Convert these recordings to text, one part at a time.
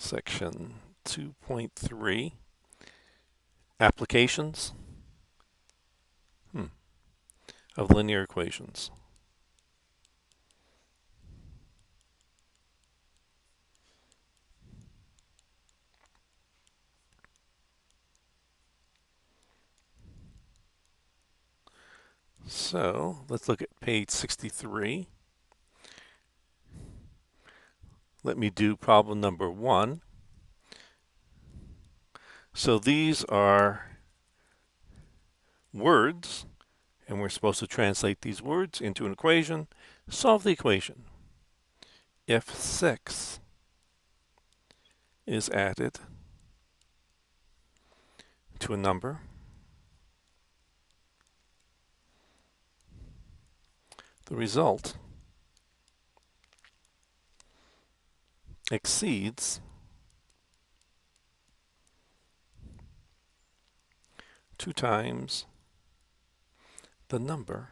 Section 2.3, applications of linear equations. So let's look at page 63. Let me do problem number 1. So these are words, and we're supposed to translate these words into an equation. Solve the equation. If 6 is added to a number, the result exceeds 2 times the number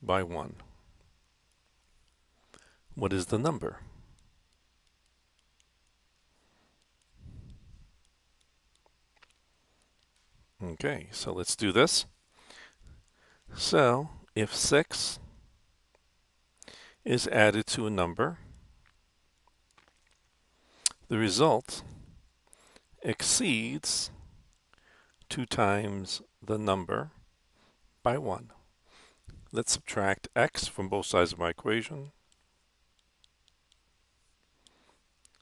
by 1. What is the number? Okay, so let's do this. So if 6 is added to a number, the result exceeds 2 times the number by 1. Let's subtract x from both sides of my equation.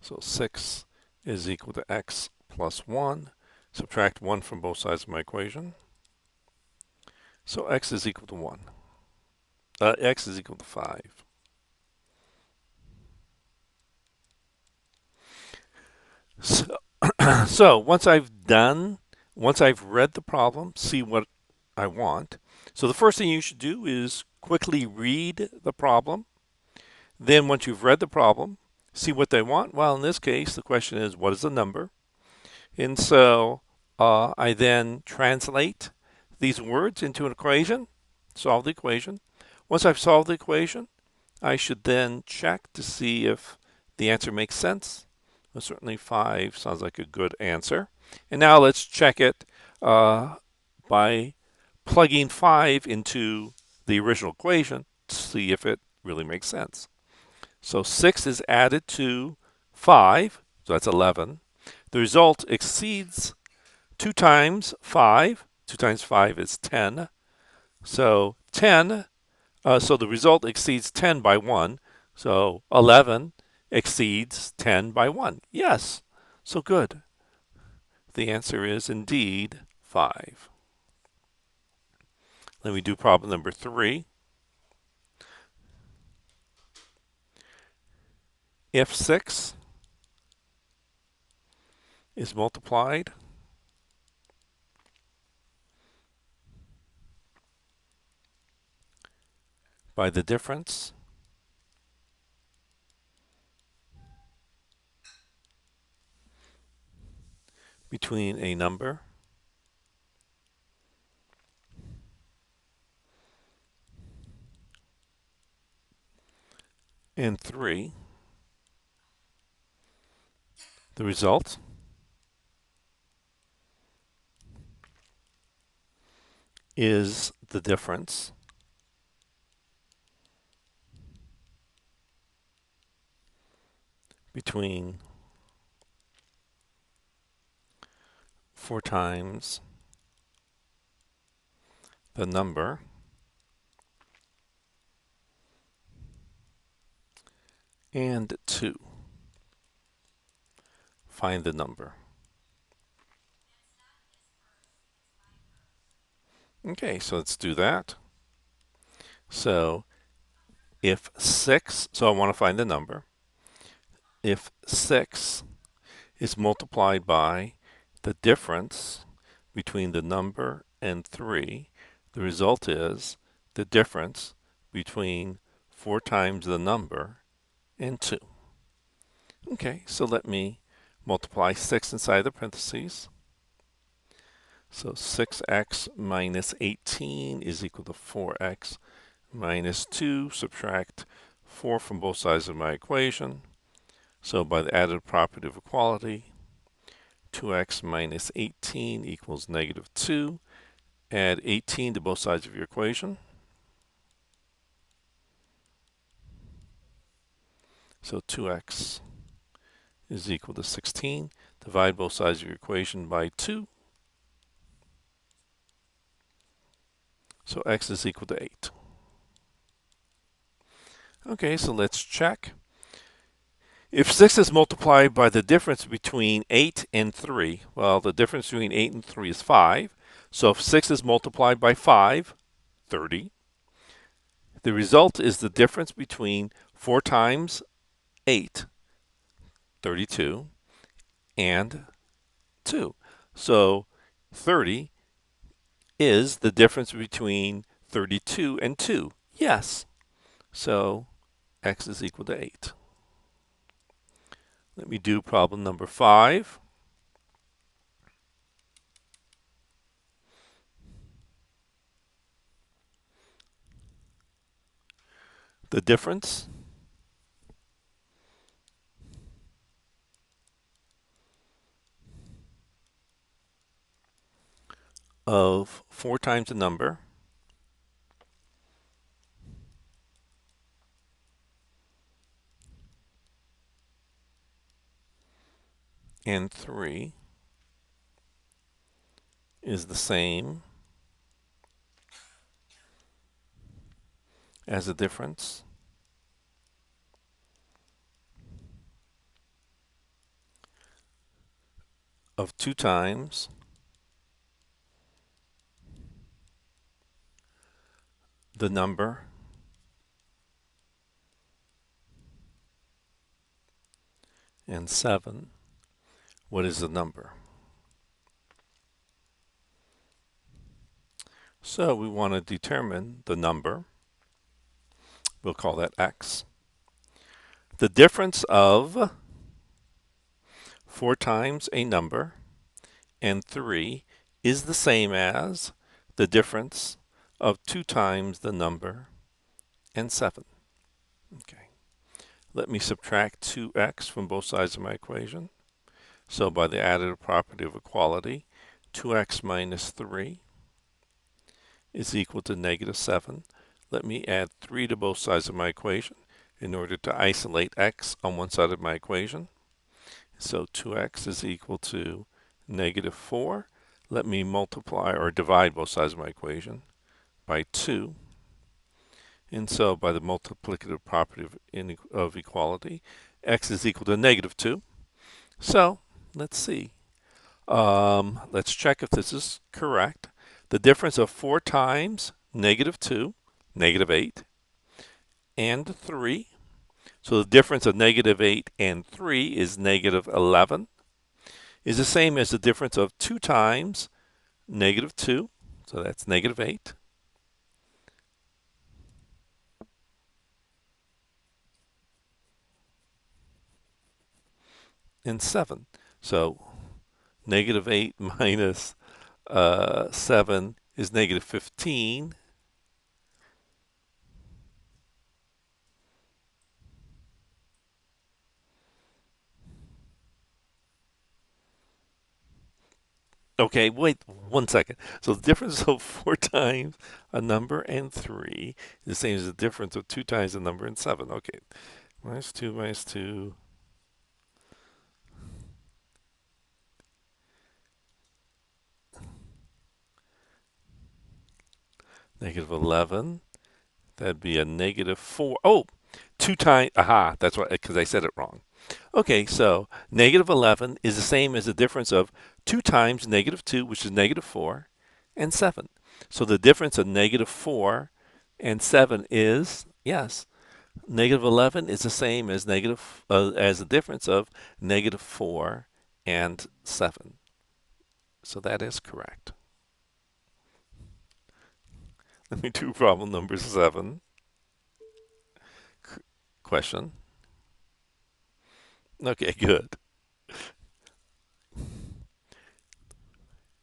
So 6 is equal to x plus 1. Subtract 1 from both sides of my equation. So x is equal to 1. X is equal to 5. So once I've read the problem, see what I want. So the first thing you should do is quickly read the problem. Then once you've read the problem, see what they want. Well, in this case, the question is, what is the number? And so I then translate these words into an equation, solve the equation. Once I've solved the equation, I should then check to see if the answer makes sense. Well, certainly 5 sounds like a good answer. And now let's check it by plugging 5 into the original equation to see if it really makes sense. So 6 is added to 5, so that's 11. The result exceeds 2 times 5. 2 times 5 is 10. So 10, so the result exceeds 10 by 1. So 11 exceeds 10 by 1. Yes, so good. The answer is indeed 5. Let me do problem number 3. If 6 is multiplied by the difference between a number and 3, the result is the difference between 4 times the number and 2. Find the number. Okay, so let's do that. So if 6, so I want to find the number. If 6 is multiplied by the difference between the number and 3, the result is the difference between 4 times the number and 2. Okay, so let me multiply 6 inside the parentheses. So 6x minus 18 is equal to 4x minus 2. Subtract 4 from both sides of my equation. So by the additive property of equality, 2x minus 18 equals negative 2. Add 18 to both sides of your equation. So 2x is equal to 16. Divide both sides of your equation by 2. So x is equal to 8. Okay, so let's check. If 6 is multiplied by the difference between 8 and 3, well, the difference between 8 and 3 is 5. So if 6 is multiplied by 5, 30. The result is the difference between 4 times 8, 32, and 2. So 30 is the difference between 32 and 2. Yes. So x is equal to 8. Let me do problem number 5. The difference of 4 times a number and 3 is the same as the difference of 2 times the number and 7. What is the number? So we want to determine the number. We'll call that x. The difference of 4 times a number and 3 is the same as the difference of 2 times the number and 7. Okay. Let me subtract 2x from both sides of my equation. So by the additive property of equality, 2x minus 3 is equal to negative 7. Let me add 3 to both sides of my equation in order to isolate x on one side of my equation. So 2x is equal to negative 4. Let me multiply or divide both sides of my equation by 2. And so by the multiplicative property of equality, x is equal to negative 2. So let's see. Let's check if this is correct. The difference of 4 times negative 2, negative 8, and 3. So the difference of negative 8 and 3 is negative 11. Is the same as the difference of 2 times negative 2. So that's negative 8. And 7. So negative 8 minus 7 is negative 15. Okay, wait 1 second. So the difference of 4 times a number and 3 is the same as the difference of 2 times a number and 7. Okay, minus 2 minus 2. Negative 11. That'd be a negative 4. Oh, 2 times. Aha, that's why, because I said it wrong. Okay, so negative 11 is the same as the difference of 2 times negative 2, which is negative 4, and 7. So the difference of negative 4 and 7 is, yes, negative 11 is the same as as the difference of negative 4 and 7. So that is correct. Let me do problem number 7. Question. Okay, good.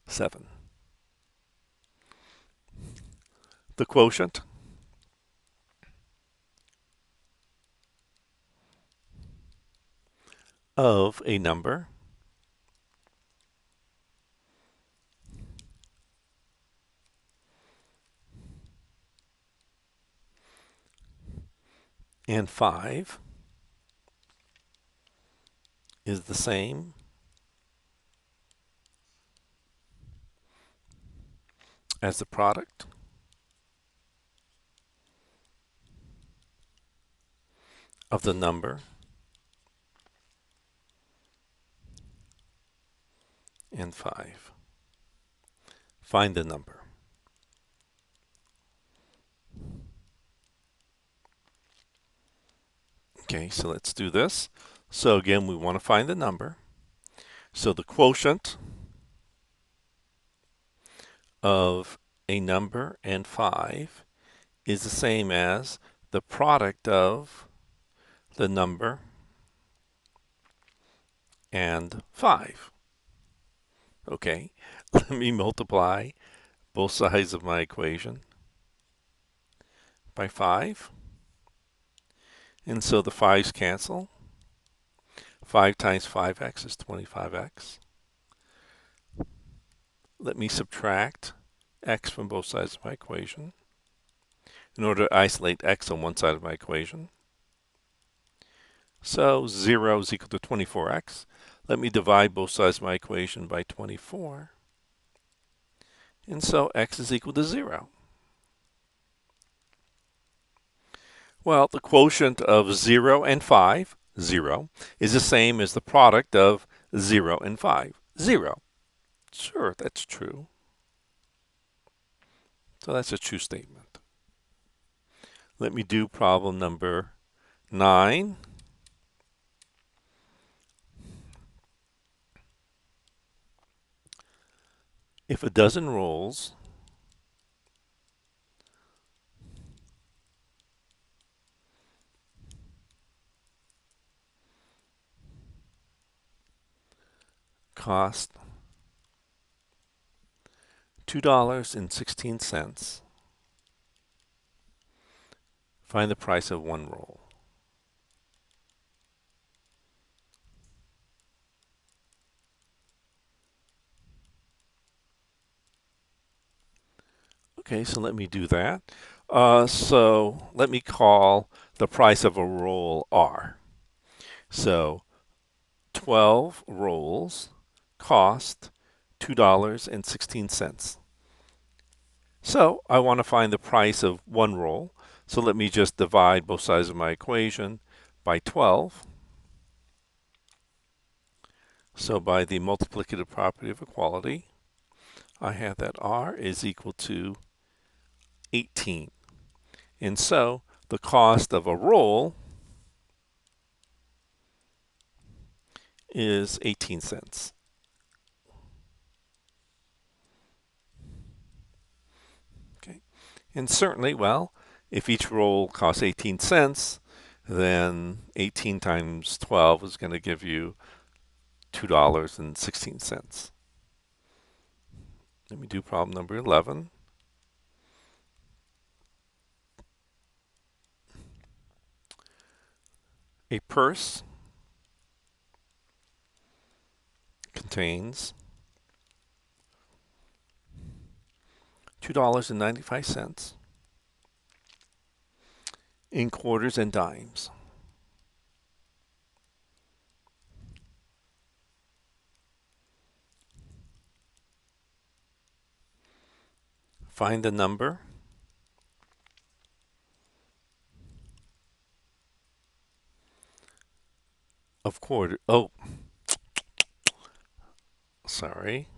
7. The quotient of a number and 5 is the same as the product of the number and 5. Find the number. Okay, so let's do this. So again, we want to find the number. So the quotient of a number and 5 is the same as the product of the number and 5. Okay, let me multiply both sides of my equation by 5. And so the 5's cancel. 5 times 5x is 25x. Let me subtract x from both sides of my equation in order to isolate x on one side of my equation. So 0 is equal to 24x. Let me divide both sides of my equation by 24. And so x is equal to 0. Well, the quotient of 0 and 5, 0, is the same as the product of 0 and 5, 0. Sure, that's true. So that's a true statement. Let me do problem number 9. If a dozen rolls cost $2.16, find the price of one roll. Okay, so let me do that. So let me call the price of a roll R. So 12 rolls cost $2.16. So I want to find the price of one roll. So let me just divide both sides of my equation by 12. So by the multiplicative property of equality, I have that R is equal to 18. And so the cost of a roll is 18 cents. Okay. And certainly, well, if each roll costs 18 cents, then 18 times 12 is going to give you $2.16. Let me do problem number 11. A purse contains $2.95 in quarters and dimes. Find the number of quarter. Oh, sorry.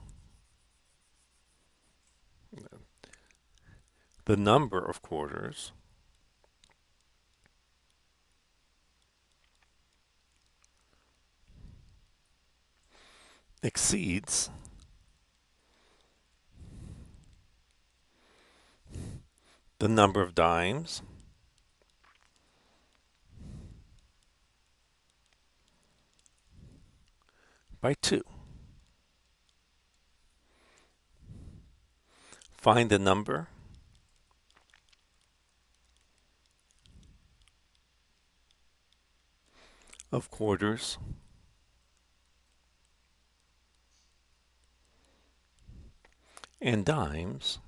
The number of quarters exceeds the number of dimes by 2. Find the number of quarters and dimes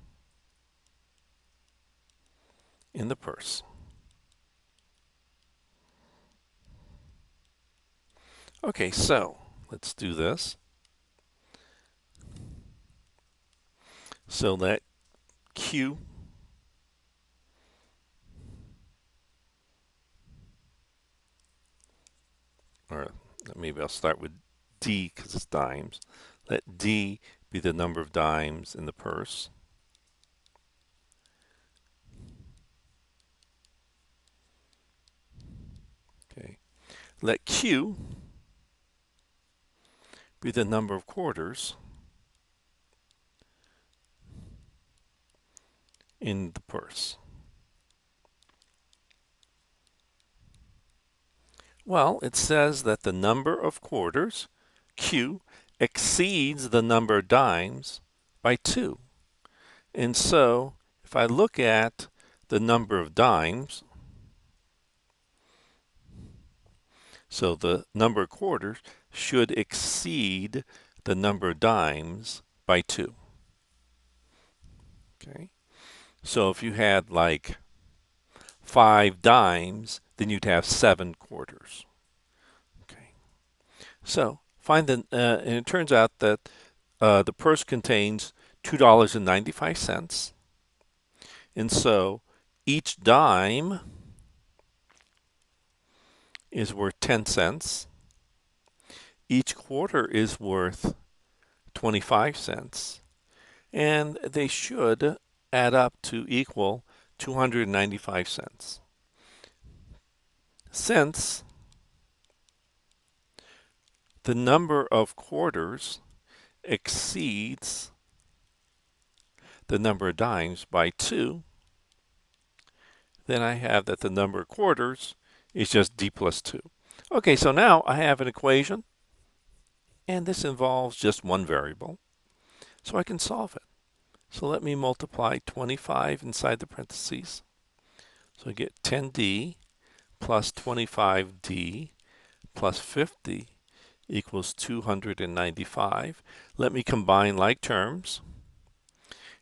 in the purse. Okay, so let's do this. So that Q or maybe I'll start with D because it's dimes. Let D be the number of dimes in the purse. Okay. Let Q be the number of quarters in the purse. Well, it says that the number of quarters, Q, exceeds the number of dimes by 2. And so if I look at the number of dimes, so the number of quarters should exceed the number of dimes by 2. Okay. So if you had like 5 dimes, then you'd have 7 quarters. Okay. So find and it turns out that the purse contains $2.95. And so each dime is worth 10 cents. Each quarter is worth 25 cents. And they should add up to equal 295 cents. Since the number of quarters exceeds the number of dimes by 2, then I have that the number of quarters is just D plus 2. Okay, so now I have an equation, and this involves just one variable, so I can solve it. So let me multiply 25 inside the parentheses. So I get 10D plus 25D plus 50 equals 295. Let me combine like terms.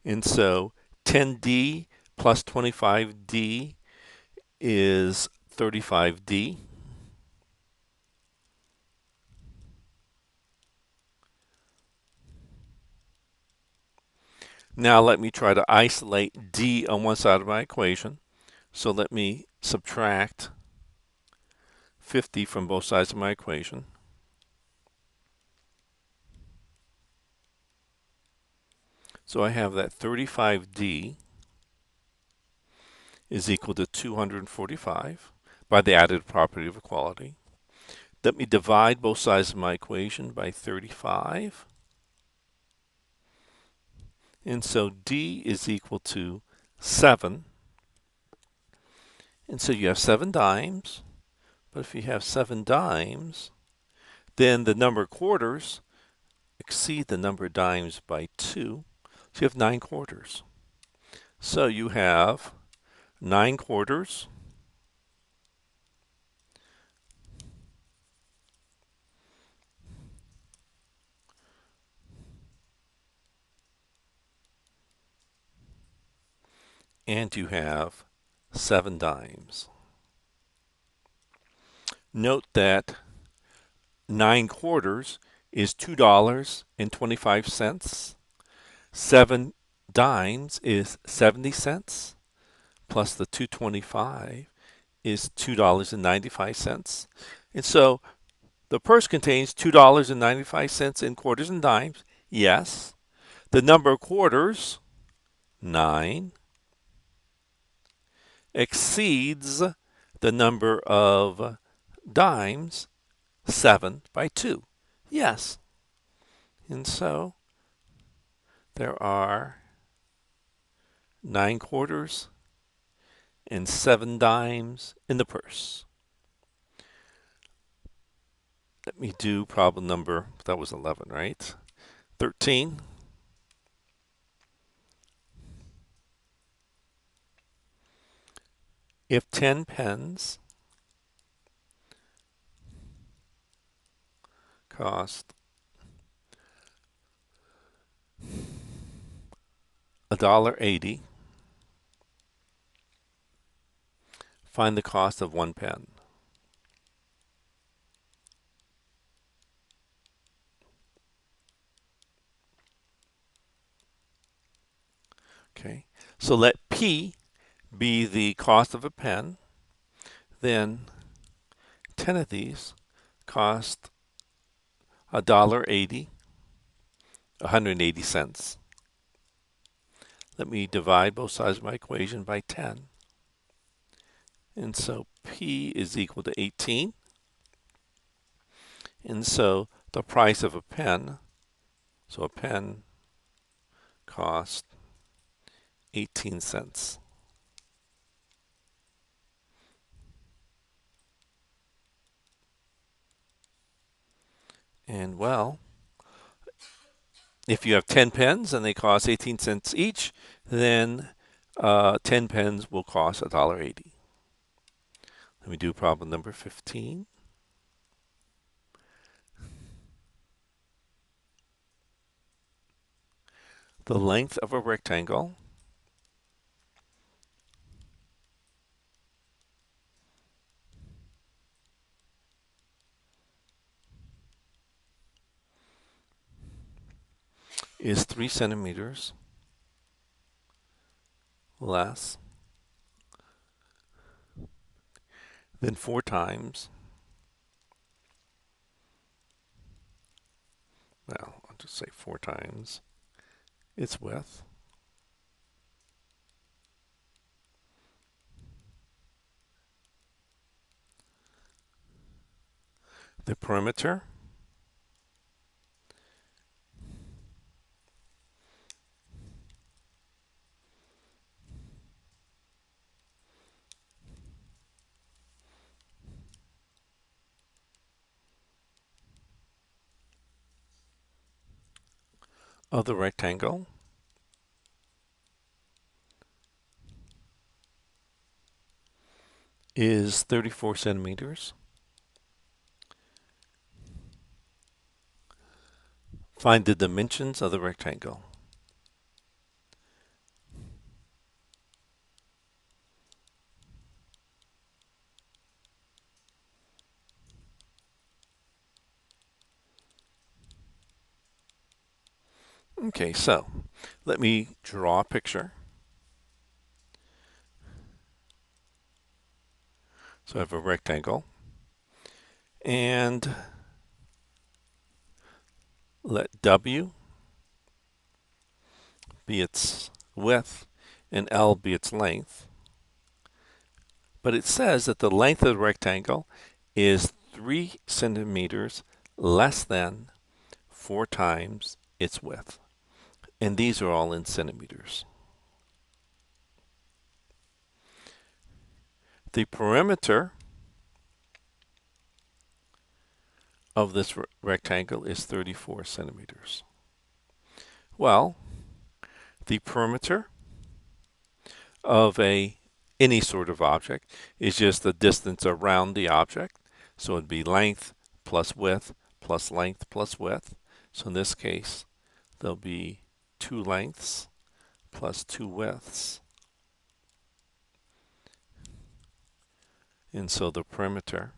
And so 10D plus 25D is 35D. Now let me try to isolate D on one side of my equation. So let me subtract 50 from both sides of my equation. So I have that 35D is equal to 245 by the additive property of equality. Let me divide both sides of my equation by 35. And so D is equal to 7. And so you have 7 dimes. But if you have 7 dimes, then the number of quarters exceed the number of dimes by 2. So you have 9 quarters. So you have 9 quarters and you have 7 dimes. Note that 9 quarters is $2.25. 7 dimes is 70 cents plus the 225 is $2.95. And so the purse contains $2.95 in quarters and dimes. Yes. The number of quarters, 9, exceeds the number of dimes, 7 by 2. Yes. And so there are 9 quarters and 7 dimes in the purse. Let me do problem number, that was 11, right? 13. If 10 pens cost $1.80. Find the cost of 1 pen. Okay, so let P be the cost of a pen. Then 10 of these cost $1.80, 180 cents. Let me divide both sides of my equation by 10. And so P is equal to 18. And so the price of a pen, so a pen cost 18 cents. And well, if you have 10 pens and they cost 18 cents each, then 10 pens will cost $1.80. Let me do problem number 15. The length of a rectangle is 3 centimeters less than 4 times, well, I'll just say 4 times its width. The perimeter of the rectangle is 34 centimeters. Find the dimensions of the rectangle. Okay, so let me draw a picture. So I have a rectangle, and let W be its width and L be its length. But it says that the length of the rectangle is 3 centimeters less than 4 times its width. And these are all in centimeters. The perimeter of this rectangle is 34 centimeters. Well, the perimeter of any sort of object is just the distance around the object. So it'd be length plus width plus length plus width. So in this case, there'll be 2 lengths plus 2 widths. And so the perimeter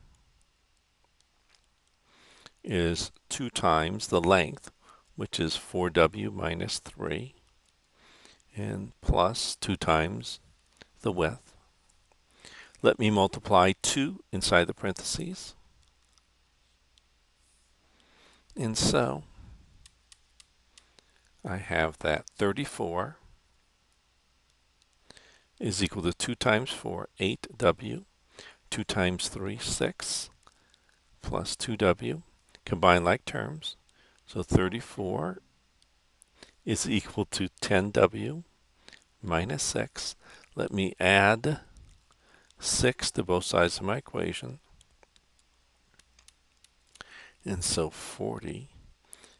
is 2 times the length, which is 4W minus 3, and plus 2 times the width. Let me multiply 2 inside the parentheses. And so I have that 34 is equal to 2 times 4, 8W, 2 times 3, 6, plus 2W, combine like terms. So 34 is equal to 10W minus 6. Let me add 6 to both sides of my equation. And so 40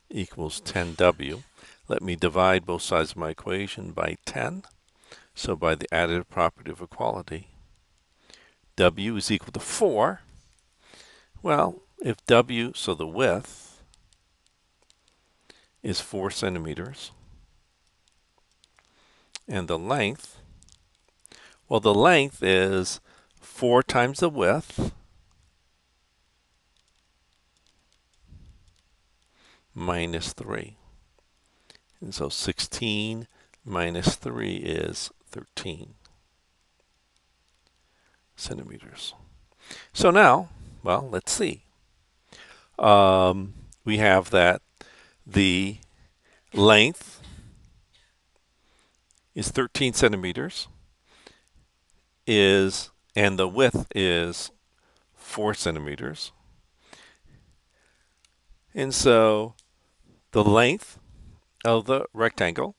equals 10W. Let me divide both sides of my equation by 10. So by the additive property of equality, W is equal to 4. Well, if W, so the width is 4 centimeters, And the length, well, the length is 4 times the width minus 3. And so 16 minus 3 is 13 centimeters. So now, well, let's see. We have that the length is 13 centimeters and the width is 4 centimeters. And so the length of the rectangle,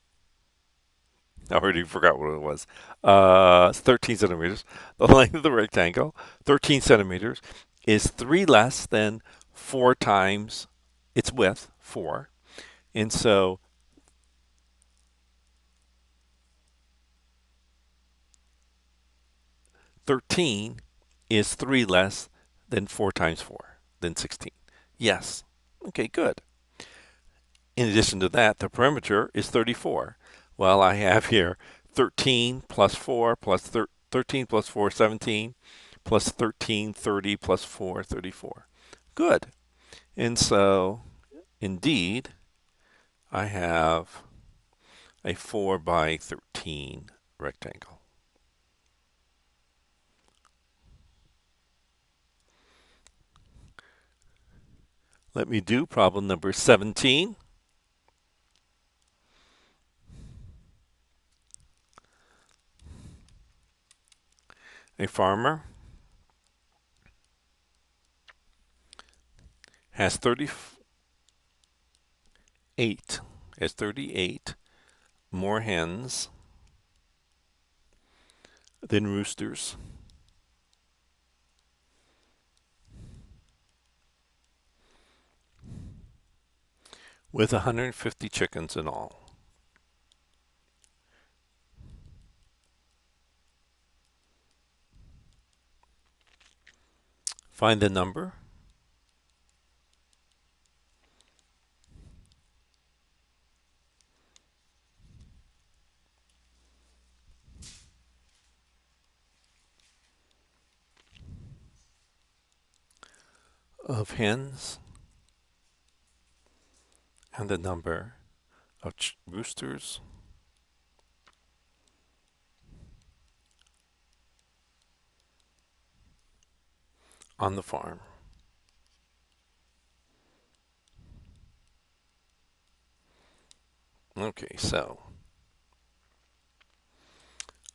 I already forgot what it was. It's 13 centimeters. The length of the rectangle, 13 centimeters, is 3 less than 4 times its width, 4. And so 13 is 3 less than 4 times 4, than 16. Yes. Okay, good. In addition to that, the perimeter is 34. Well, I have here 13 plus 4 plus 13 plus 4, 17, plus 13, 30, plus 4, 34. Good. And so, indeed, I have a 4 by 13 rectangle. Let me do problem number 17. A farmer has 38 more hens than roosters. With 150 chickens in all. Find the number of hens and the number of roosters on the farm. Okay, so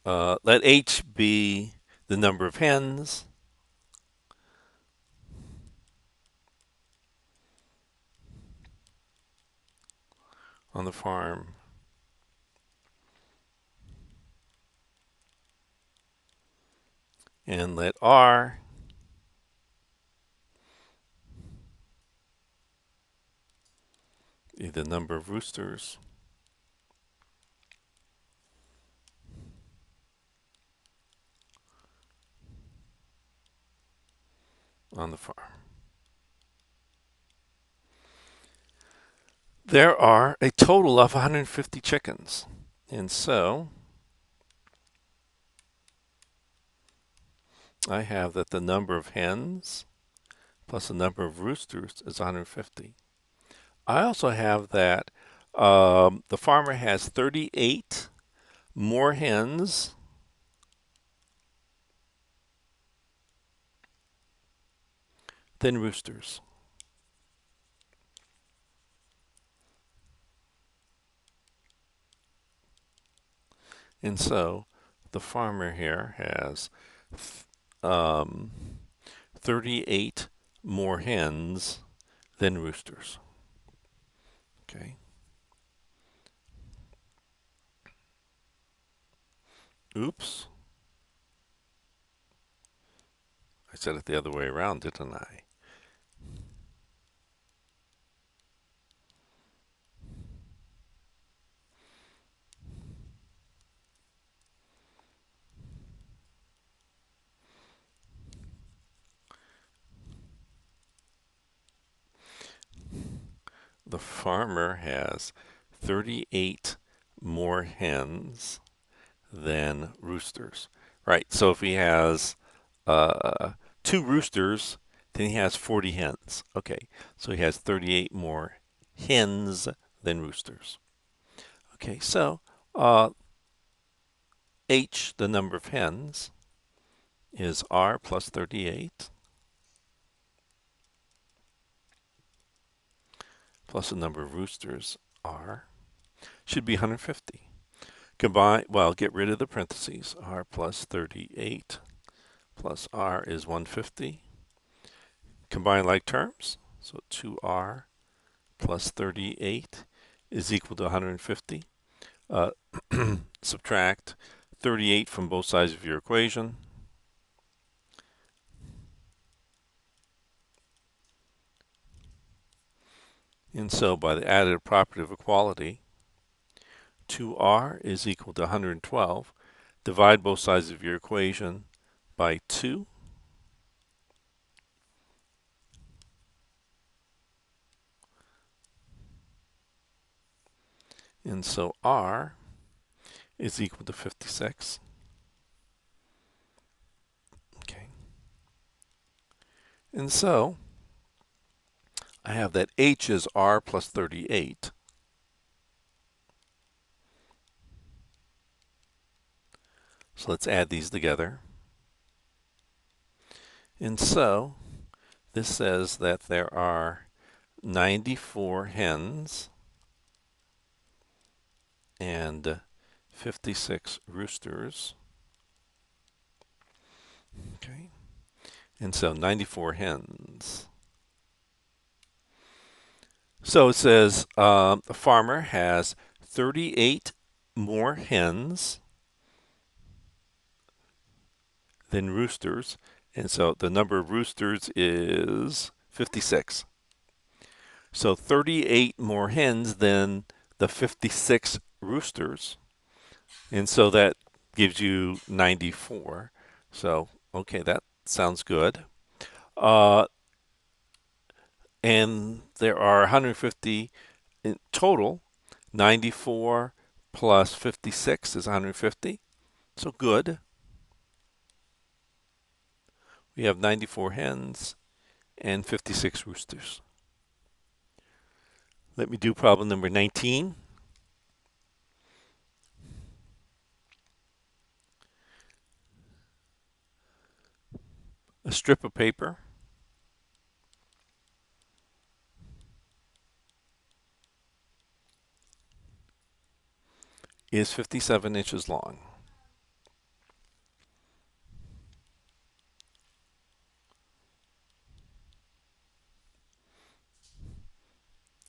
let H be the number of hens on the farm, and let R be the number of roosters on the farm. There are a total of 150 chickens, and so I have that the number of hens plus the number of roosters is 150. I also have that the farmer has 38 more hens than roosters. And so the farmer here has 38 more hens than roosters. Okay. Oops. I said it the other way around, didn't I? The farmer has 38 more hens than roosters. Right, so if he has uh, 2 roosters, then he has 40 hens. Okay, so he has 38 more hens than roosters. Okay, so uh, H, the number of hens, is R plus 38 plus the number of roosters, R, should be 150. Combine, well, get rid of the parentheses. R plus 38 plus R is 150. Combine like terms. So 2R plus 38 is equal to 150. Subtract 38 from both sides of your equation. And so by the additive property of equality, 2R is equal to 112. Divide both sides of your equation by 2. And so R is equal to 56. Okay. And so I have that H is R plus 38. So let's add these together. And so this says that there are 94 hens and 56 roosters. Okay. And so 94 hens. So it says the farmer has 38 more hens than roosters. And so the number of roosters is 56. So 38 more hens than the 56 roosters. And so that gives you 94. So, okay, that sounds good. Uh, and there are 150 in total. 94 plus 56 is 150. So good. We have 94 hens and 56 roosters. Let me do problem number 19. A strip of paper is 57 inches long.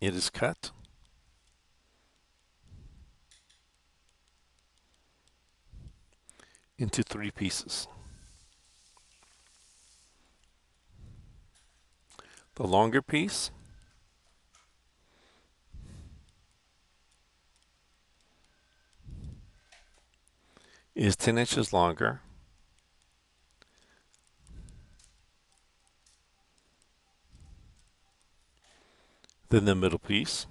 It is cut into 3 pieces. The longer piece is 10 inches longer than the middle piece.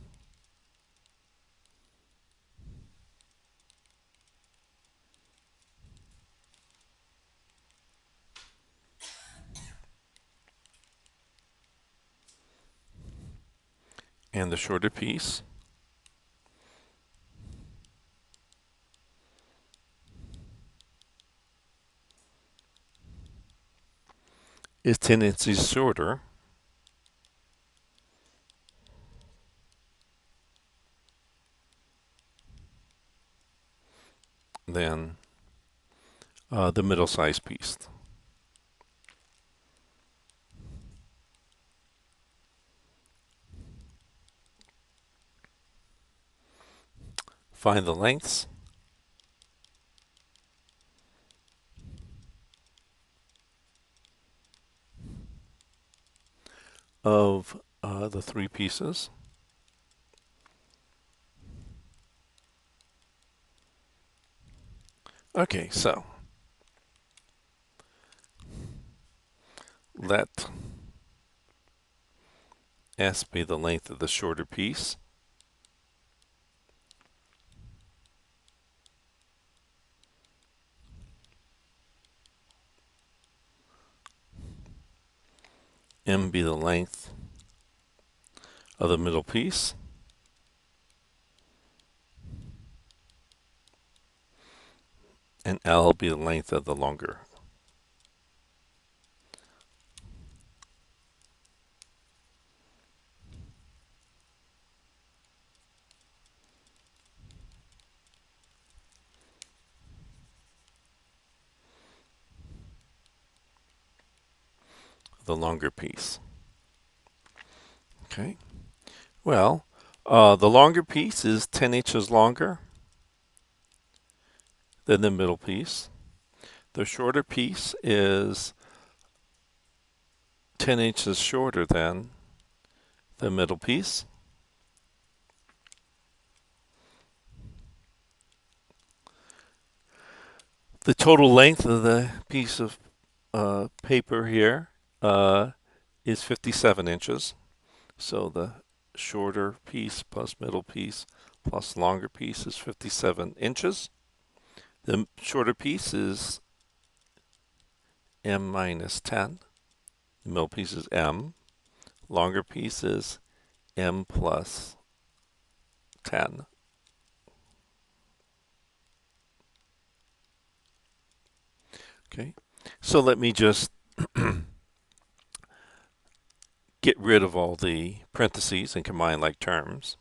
And the shorter piece is 10 inches shorter than the middle-sized piece. Find the lengths of the 3 pieces. Okay, so let S be the length of the shorter piece. M be the length of the middle piece. And L be the length of the longer. The longer piece. Okay. Well, the longer piece is 10 inches longer than the middle piece. The shorter piece is 10 inches shorter than the middle piece. The total length of the piece of paper here is 57 inches. So the shorter piece plus middle piece plus longer piece is 57 inches. The shorter piece is M minus 10. The middle piece is M. Longer piece is M plus 10. Okay, so let me just get rid of all the parentheses and combine like terms.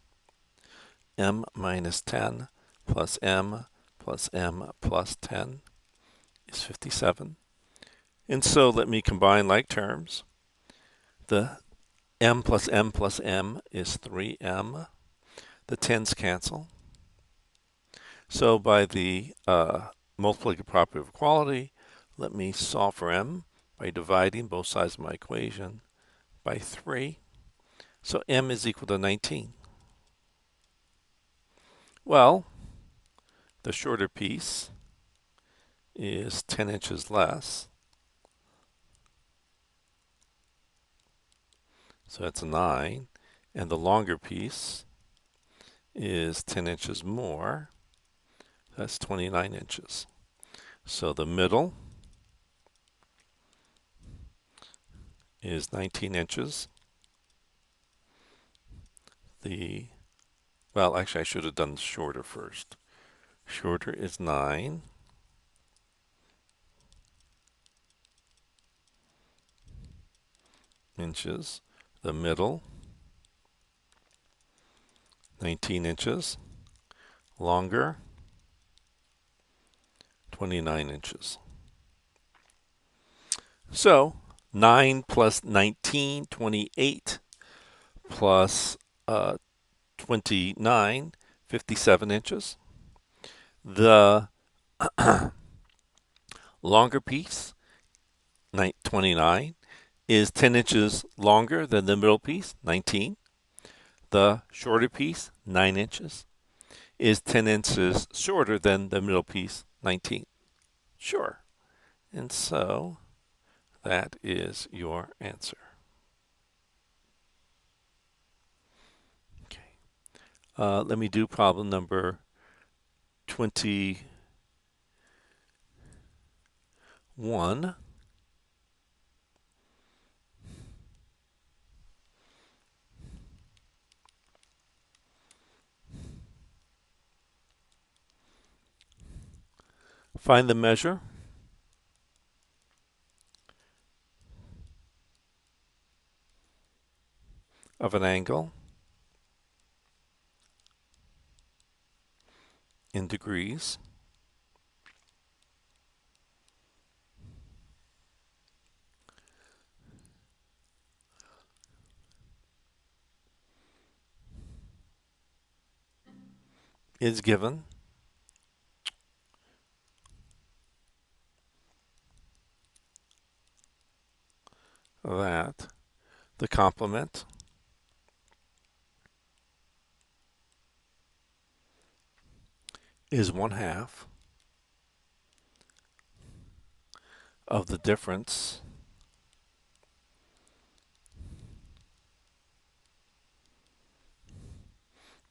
M minus 10 plus M plus M plus 10 is 57. And so let me combine like terms. The M plus M plus M is 3M. The 10s cancel. So by the multiplicative property of equality, let me solve for M by dividing both sides of my equation by 3. So M is equal to 19. Well, the shorter piece is 10 inches less. So that's 9. And the longer piece is 10 inches more. That's 29 inches. So the middle is 19 inches. Well, actually, I should have done shorter first. Shorter is 9. Inches. The middle, 19 inches. Longer, 29 inches. So 9 plus 19, 28, plus 29, 57 inches. The longer piece, 29, is 10 inches longer than the middle piece, 19. The shorter piece, 9 inches, is 10 inches shorter than the middle piece, 19. Sure. And so that is your answer. Okay. Let me do problem number 21. Find the measure of an angle in degrees is given that the complement is 1/2 of the difference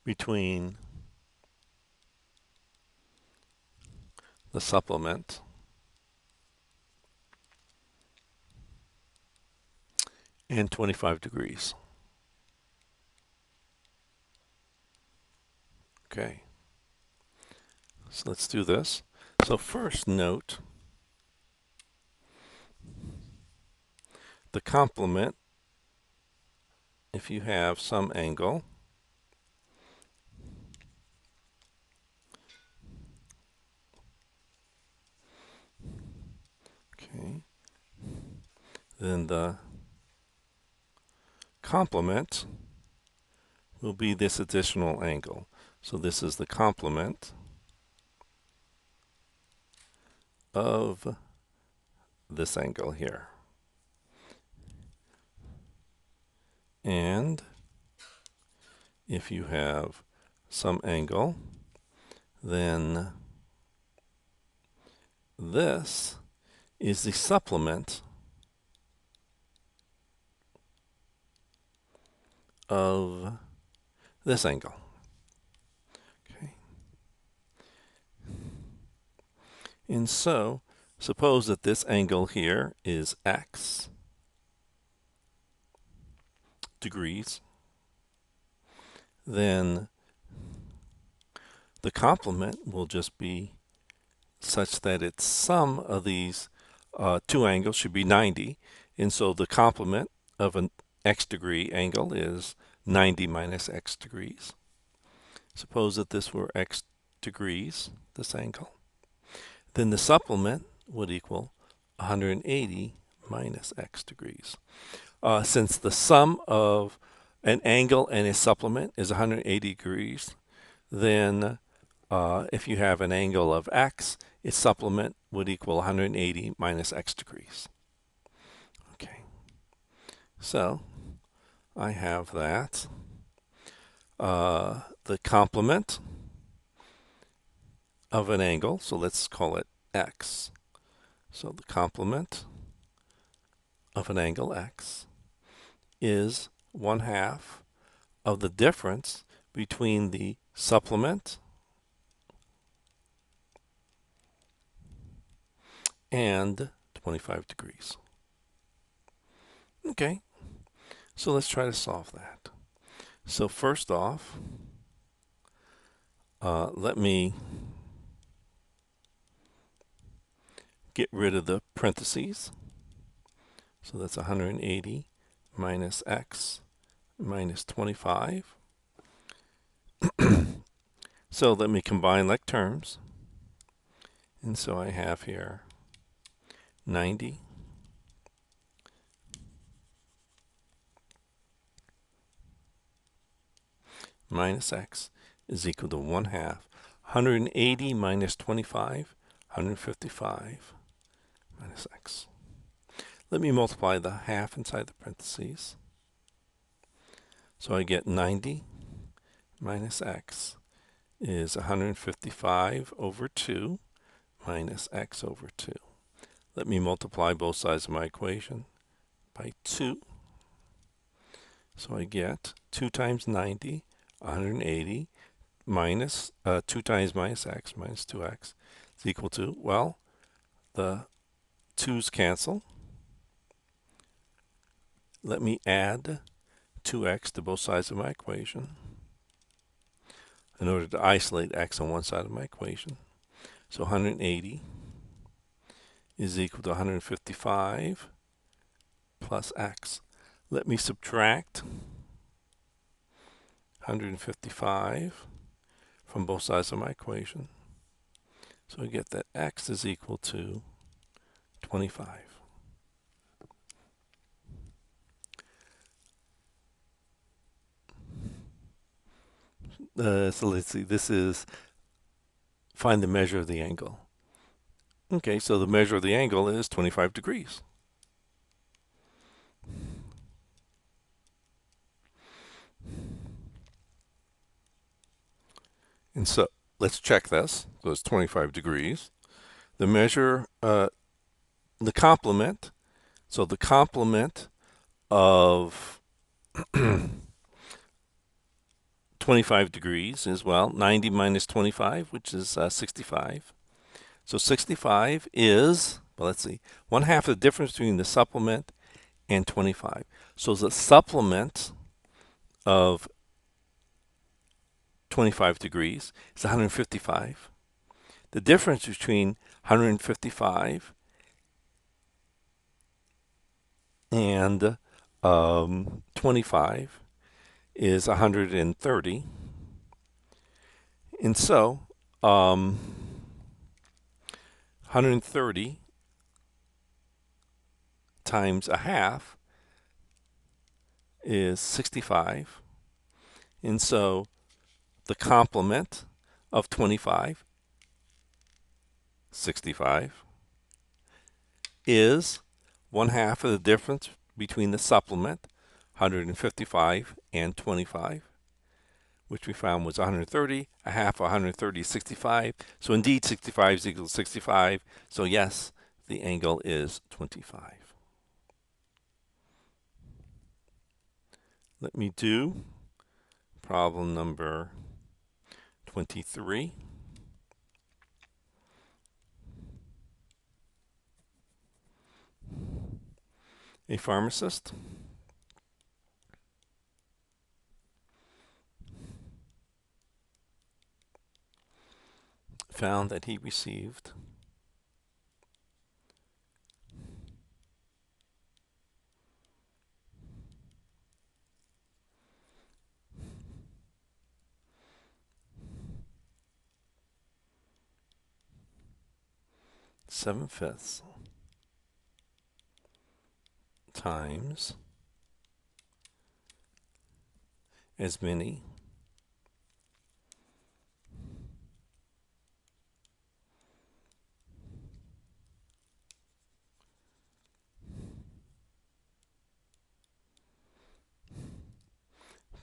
between the supplement and 25 degrees. Okay, so let's do this. So first note the complement, if you have some angle, okay, then the complement will be this additional angle. So this is the complement of this angle here. And if you have some angle, then this is the supplement of this angle. Okay. And so, suppose that this angle here is x degrees, then the complement will just be such that its sum of these two angles should be 90. And so the complement of an x degree angle is 90 minus x degrees. Suppose that this were x degrees, this angle. Then the supplement would equal 180 minus x degrees. Since the sum of an angle and a supplement is 180 degrees, then if you have an angle of x, its supplement would equal 180 minus x degrees. Okay, so I have that. The complement of an angle, so let's call it x. So the complement of an angle x is 1/2 of the difference between the supplement and 25 degrees. Okay, so let's try to solve that. So first off, let me get rid of the parentheses. So that's 180 minus x minus 25. So let me combine like terms. And so I have here 90 minus x is equal to 1/2. 180 minus 25, 155 minus x. Let me multiply the half inside the parentheses. So I get 90 minus x is 155 over 2 minus x over 2. Let me multiply both sides of my equation by 2. So I get 2 times 90, 180, minus 2 times minus x, minus 2x is equal to, well, the 2's cancel. Let me add 2x to both sides of my equation in order to isolate x on one side of my equation. So 180 is equal to 155 plus x. Let me subtract 155 from both sides of my equation. So I get that x is equal to 25. So let's see, this is find the measure of the angle. Okay, so the measure of the angle is 25 degrees. And so let's check this. So it's 25 degrees. The measure, the complement, so the complement of 25 degrees is, well, 90 minus 25, which is 65. So 65 is, well, let's see, 1/2 of the difference between the supplement and 25. So the supplement of 25 degrees is 155. The difference between 155 and 25 is 130. And so 130 times a half is 65. And so the complement of 25, 65, is 1/2 of the difference between the supplement, 155, and 25, which we found was 130. A half of 130 is 65. So indeed, 65 is equal to 65. So yes, the angle is 25. Let me do problem number 23. A pharmacist found that he received seven-fifths times as many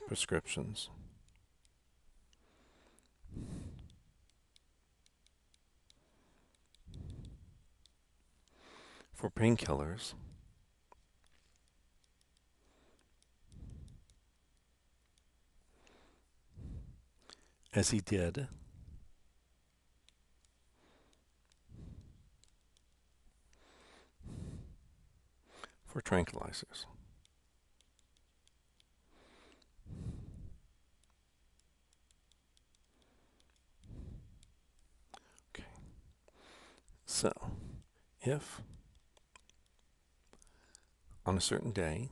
prescriptions for painkillers as he did for tranquilizers. Okay. So, if on a certain day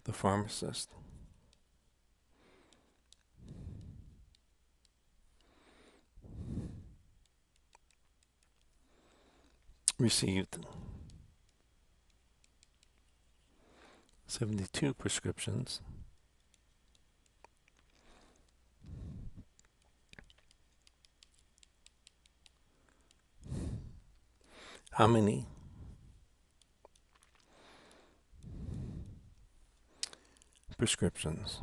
the pharmacist received 72 prescriptions, how many prescriptions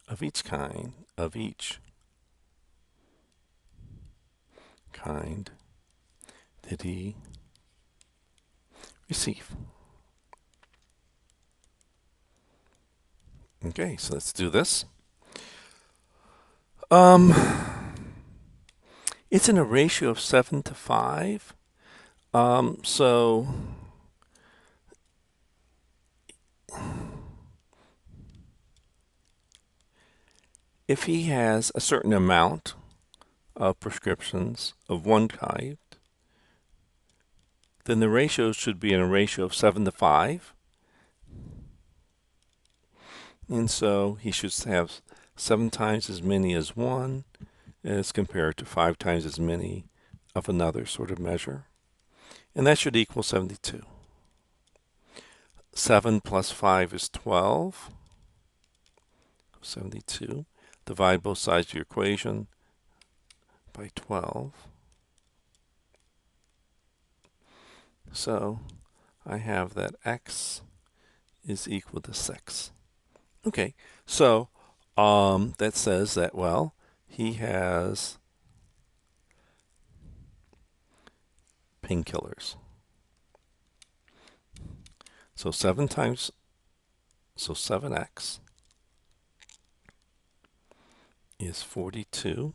of each kind did he receive? Okay, so let's do this. It's in a ratio of 7 to 5. So if he has a certain amount of prescriptions of one kind, then the ratio should be in a ratio of 7 to 5. And so he should have 7 times as many as one as compared to 5 times as many of another sort of measure. And that should equal 72. 7 plus 5 is 12. 72. Divide both sides of your equation by 12. So I have that x is equal to 6. Okay, so that says that, well, he has painkillers. So 7x is 42,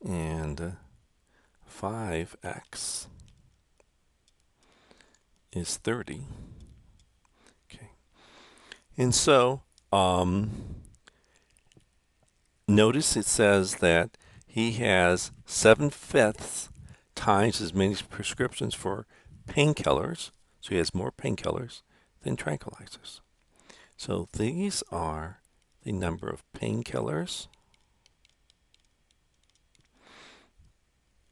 and 5x is 30. Okay. And so, notice it says that he has 7/5 times as many prescriptions for painkillers. So he has more painkillers than tranquilizers. So these are the number of painkillers,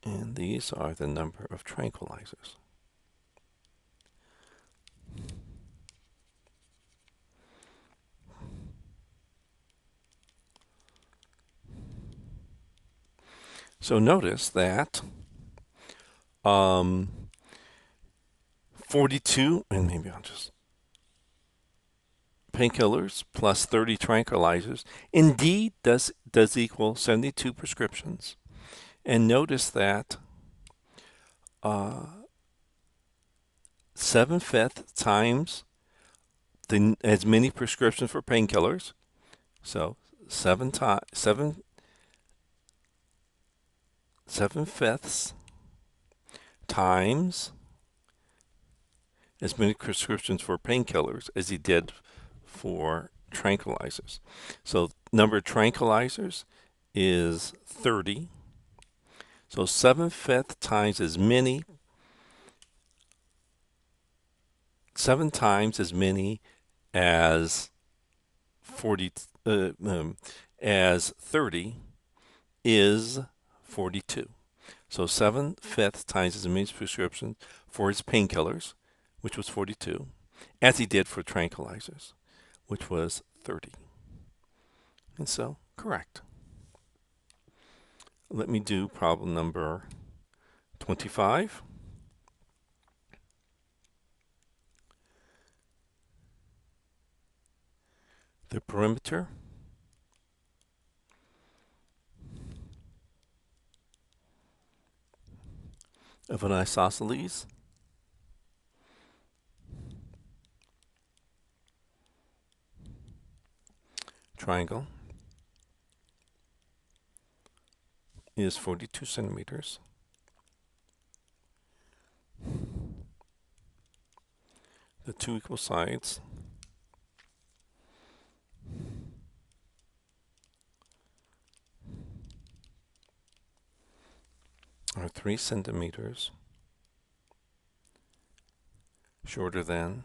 and these are the number of tranquilizers. So notice that 42, and maybe I'll just painkillers plus 30 tranquilizers indeed does equal 72 prescriptions. And notice that 7/5 times as many prescriptions for painkillers. So 7/5 times as many prescriptions for painkillers as he did for tranquilizers. So number of tranquilizers is 30. So 7/5 times as many, 7 times as many as 40 as 30 is 42. So 7/5 times as many prescriptions for his painkillers, which was 42, as he did for tranquilizers, which was 30. And so, correct. Let me do problem number 25. The perimeter of an isosceles triangle is 42 centimeters. The two equal sides are 3 centimeters shorter than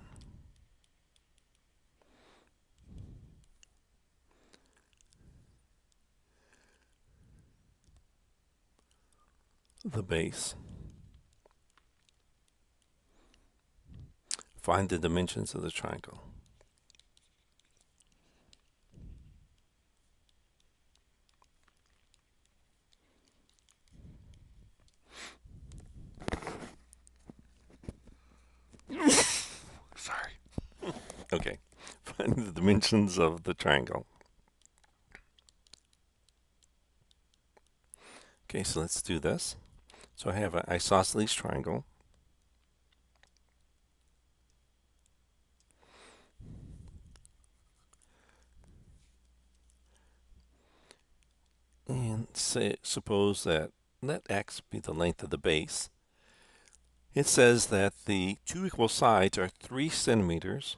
the base. Find the dimensions of the triangle. Sorry. Okay. Find the dimensions of the triangle. Okay, so let's do this. So I have an isosceles triangle. And suppose that let x be the length of the base. It says that the two equal sides are 3 centimeters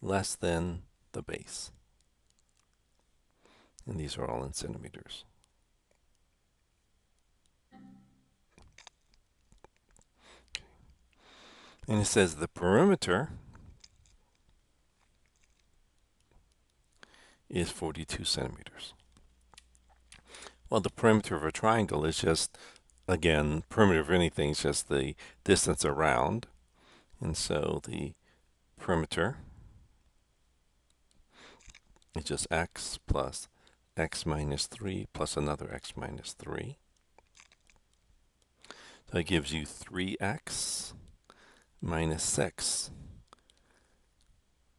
less than the base. And these are all in centimeters. And it says the perimeter is 42 centimeters. Well, the perimeter of a triangle is just, again, perimeter of anything is just the distance around. And so the perimeter is just x plus x minus 3 plus another x minus 3. So that gives you 3x minus 6.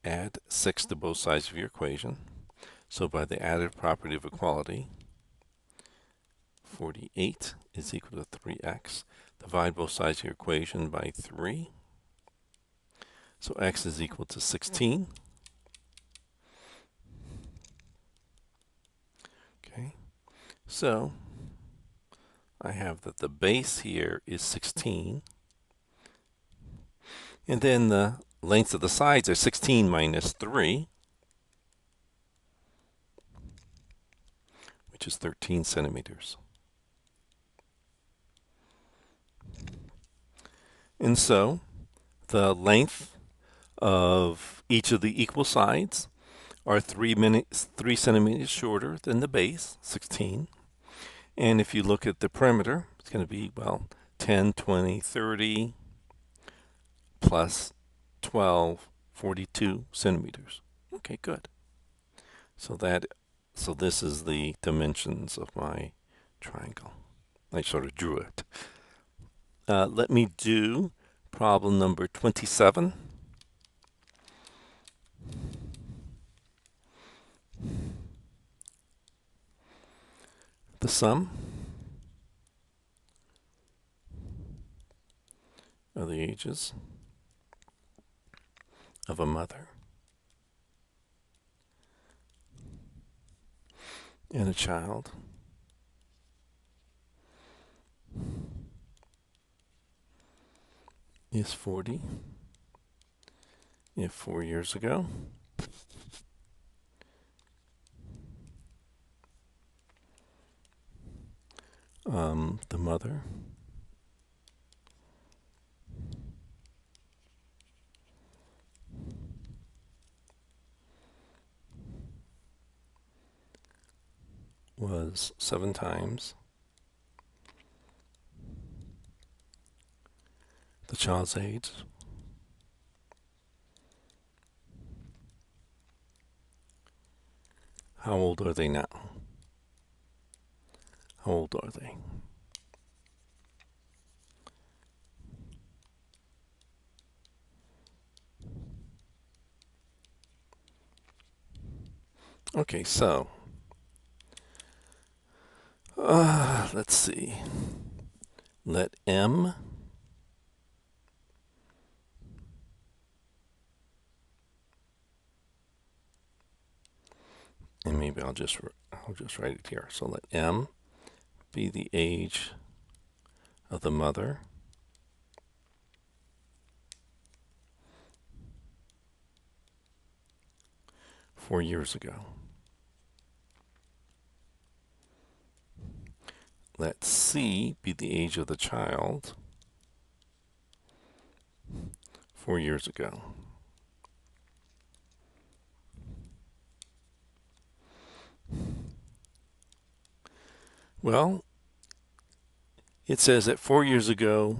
Add 6 to both sides of your equation. So by the additive property of equality, 48 is equal to 3x. Divide both sides of your equation by 3. So x is equal to 16. Okay, so I have that the base here is 16. And then the lengths of the sides are 16 minus 3, which is 13 centimeters. And so the length of each of the equal sides are 3 centimeters shorter than the base, 16. And if you look at the perimeter, it's going to be, well, 10, 20, 30, plus 12, 42 centimeters. Okay, good. So this is the dimensions of my triangle. I sort of drew it. Let me do problem number 27. The sum of the ages of a mother and a child is 40 if 4 years ago the mother was 7 times the child's age. How old are they now? How old are they? Okay, so let's see. Let M and maybe I'll just write it here. So let M be the age of the mother four years ago. Let C be the age of the child 4 years ago. Well, it says that 4 years ago,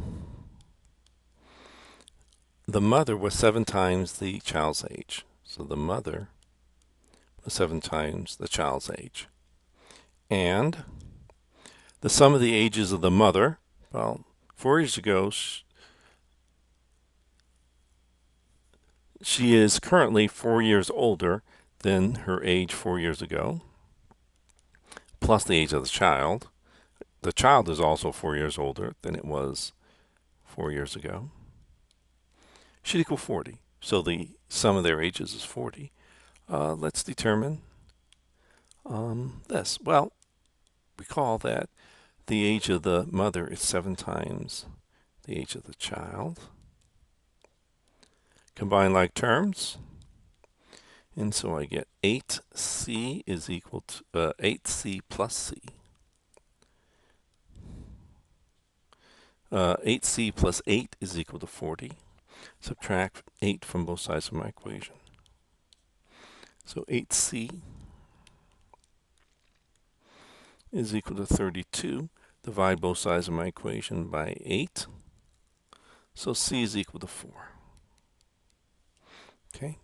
the mother was 7 times the child's age. So the mother was 7 times the child's age. And the sum of the ages of the mother, well, 4 years ago, she is currently 4 years older than her age 4 years ago, plus the age of the child. The child is also 4 years older than it was 4 years ago. Should equal 40. So the sum of their ages is 40. Let's determine this. Well, recall that the age of the mother is 7 times the age of the child. Combine like terms. And so I get 8c is equal to 8c plus c. 8c plus 8 is equal to 40. Subtract 8 from both sides of my equation. So 8c is equal to 32. Divide both sides of my equation by 8. So c is equal to 4. Okay.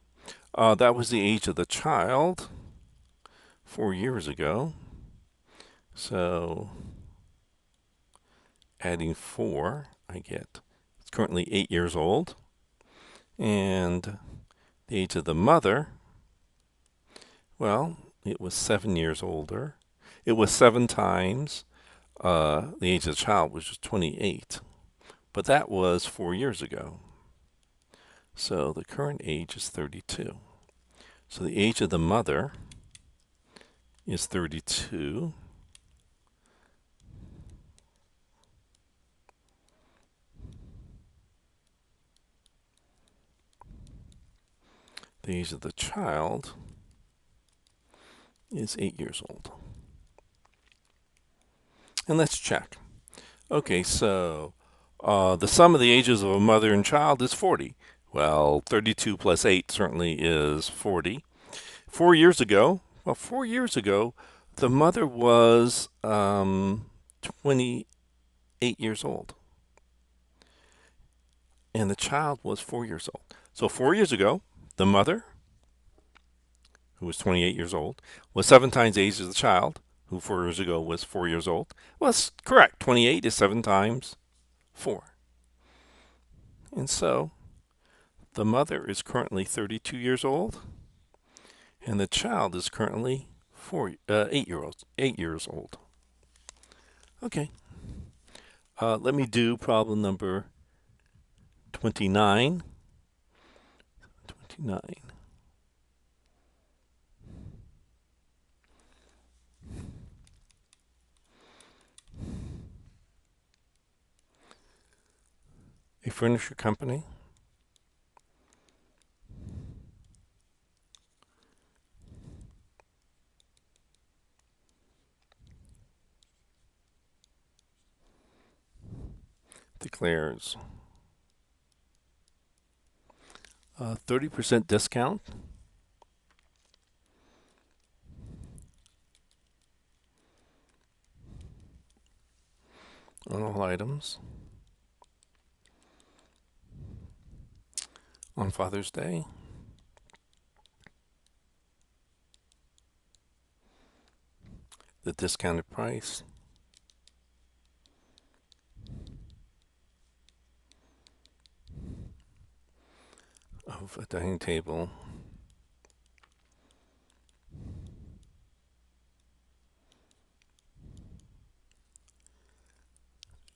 That was the age of the child 4 years ago. So adding 4, I get, it's currently 8 years old. And the age of the mother, well, it was 7 years older. It was 7 times the age of the child, which was 28. But that was 4 years ago. So the current age is 32. So the age of the mother is 32. The age of the child is 8 years old. And let's check. Okay, so the sum of the ages of a mother and child is 40. Well, 32 plus 8 certainly is 40. 4 years ago, the mother was 28 years old, and the child was 4 years old. So 4 years ago, the mother, who was 28 years old, was 7 times the age of the child, who 4 years ago was 4 years old. Well, that's correct. 28 is 7 times 4. And so the mother is currently 32 years old, and the child is currently 8 years old. Okay. Let me do problem number 29. 29. A furniture company declares a 30% discount on all items on Father's Day. The discounted price of a dining table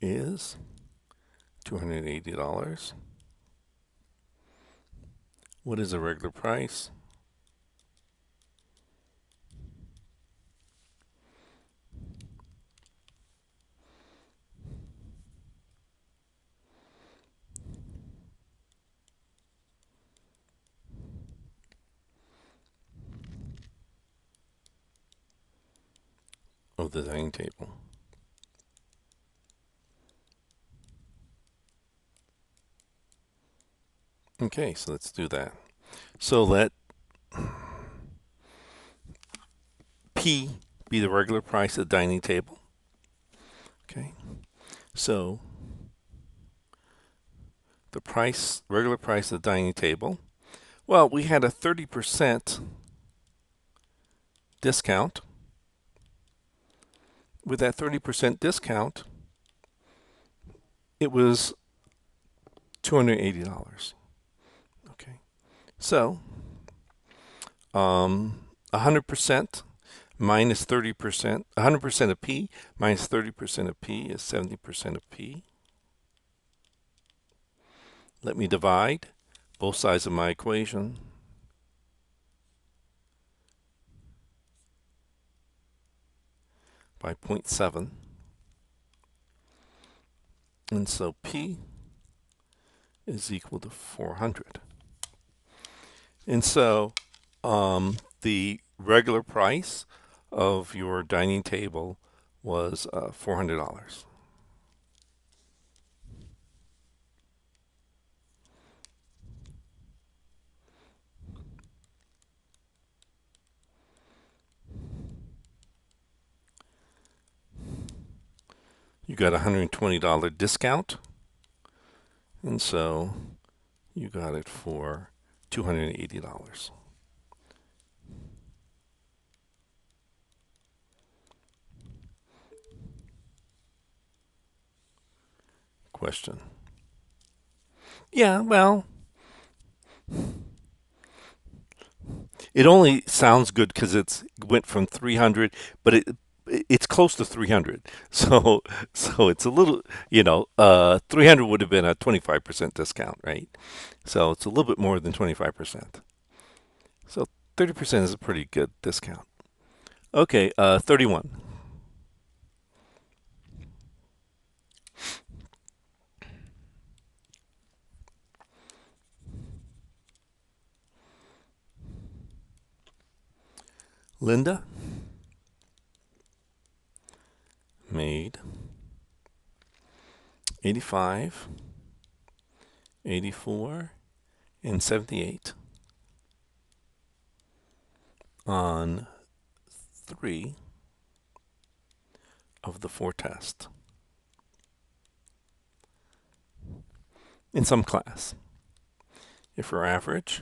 is $280. What is the regular price? Of the dining table. Okay, so let's do that. So let P be the regular price of the dining table. Okay, so the regular price of the dining table. Well, we had a 30% discount. With that 30% discount, it was $280. Okay, so 100% minus 30%, 100% of P minus 30% of P is 70% of P. Let me divide both sides of my equation. By 0.7. And so P is equal to 400. And so the regular price of your dining table was $400. You got a $120 discount, and so you got it for $280. Question. Yeah, well, It only sounds good because it's went from 300, but it's close to 300. So it's a little, 300 would have been a 25% discount, right? So it's a little bit more than 25%. So 30% is a pretty good discount. Okay, 31. Linda made 85, 84, and 78 on 3 of the 4 tests in some class. If her average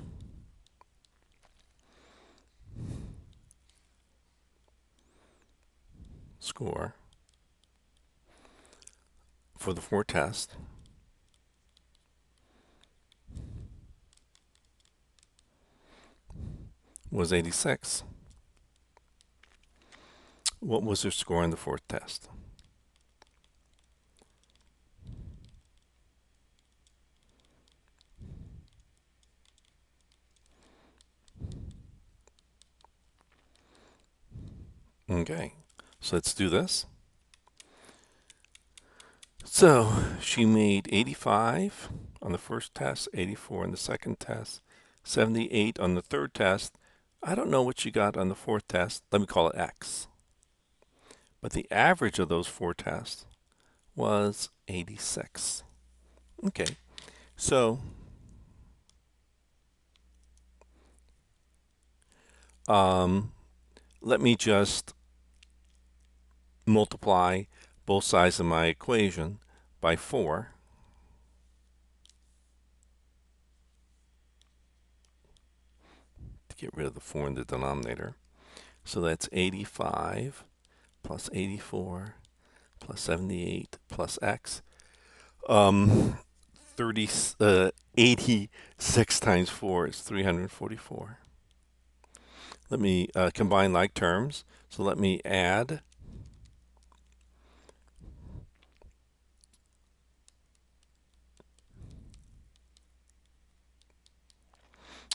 score for the 4 tests was 86, what was her score in the 4th test? Okay, so let's do this. So she made 85 on the first test, 84 on the second test, 78 on the third test. I don't know what she got on the 4th test. Let me call it X. But the average of those 4 tests was 86. Okay, so let me just multiply both sides of my equation by 4. To get rid of the 4 in the denominator. So that's 85 plus 84 plus 78 plus x. 86 times 4 is 344. Let me combine like terms. So let me add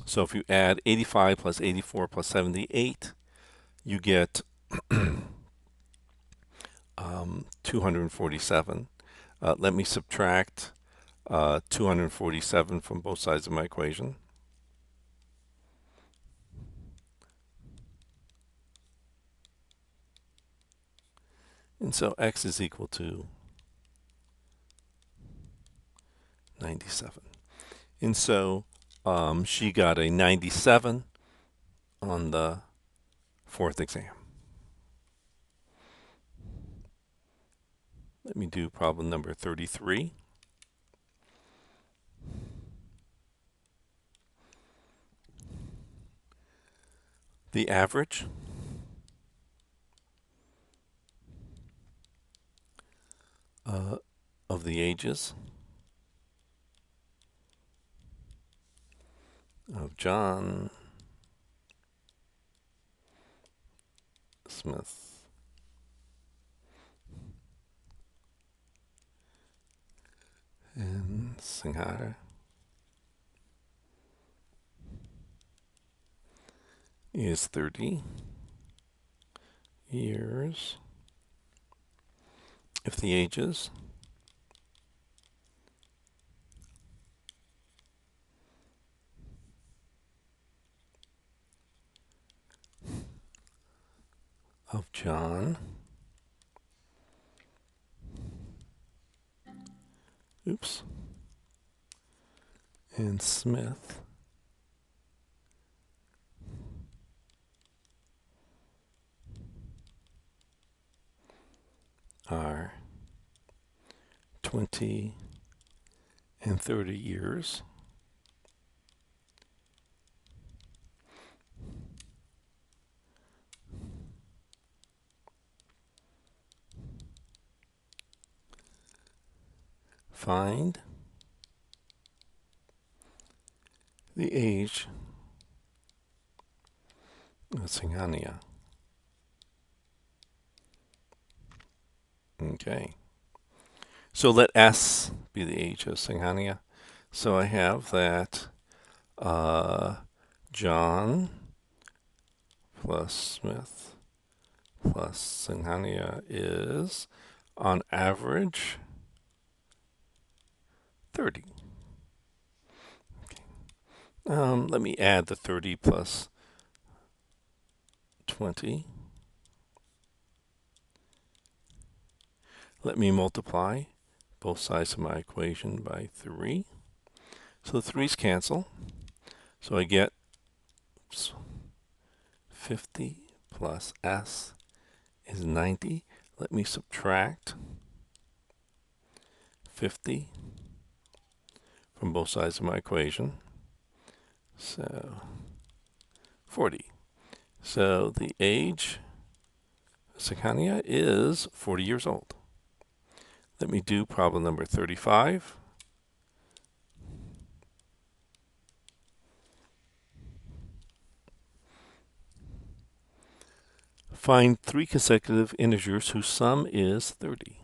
So if you add 85 plus 84 plus 78, you get 247. Let me subtract 247 from both sides of my equation. And so x is equal to 97. And so she got a 97 on the 4th exam. Let me do problem number 33. The average of the ages of John Smith and Singhara is 30 years if the ages of John and Smith are 20 and 30 years. Find the age Singhania. Okay. So let S be the age of Singhania. So I have that John plus Smith plus Singhania is, on average, 30. Let me add the 30 plus 20. Let me multiply both sides of my equation by 3. So the 3's cancel. So I get 50 plus S is 90. Let me subtract 50 from both sides of my equation. So 40. So the age of Singhania is 40 years old. Let me do problem number 35. Find 3 consecutive integers whose sum is 30.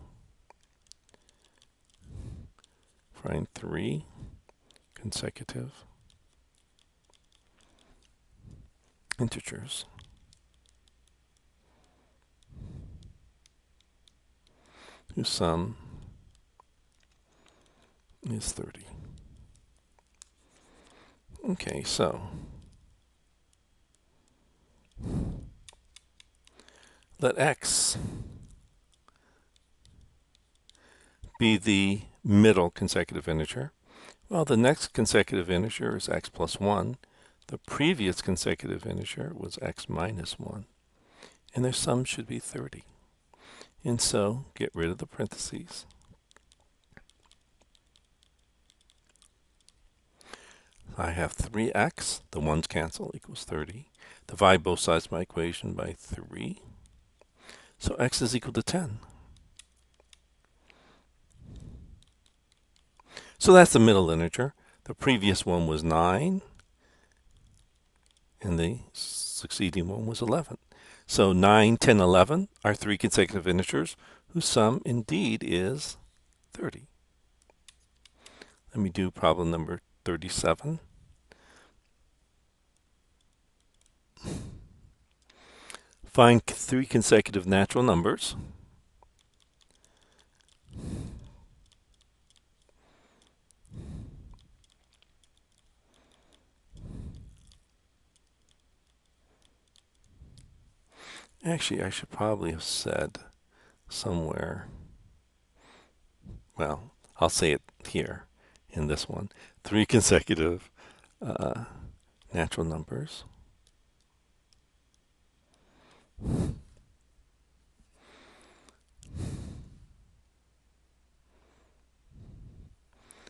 Find 3 consecutive integers whose sum is 30. Okay, so let x be the middle consecutive integer. Well, the next consecutive integer is x plus 1. The previous consecutive integer was x minus 1. And their sum should be 30. And so, get rid of the parentheses. I have 3x, the 1's cancel, equals 30. Divide both sides of my equation by 3. So x is equal to 10. So that's the middle integer. The previous one was 9, and the succeeding one was 11. So 9, 10, 11 are 3 consecutive integers whose sum indeed is 30. Let me do problem number 37. Find 3 consecutive natural numbers Actually, I should probably have said somewhere, well, I'll say it here in this one. 3 consecutive natural numbers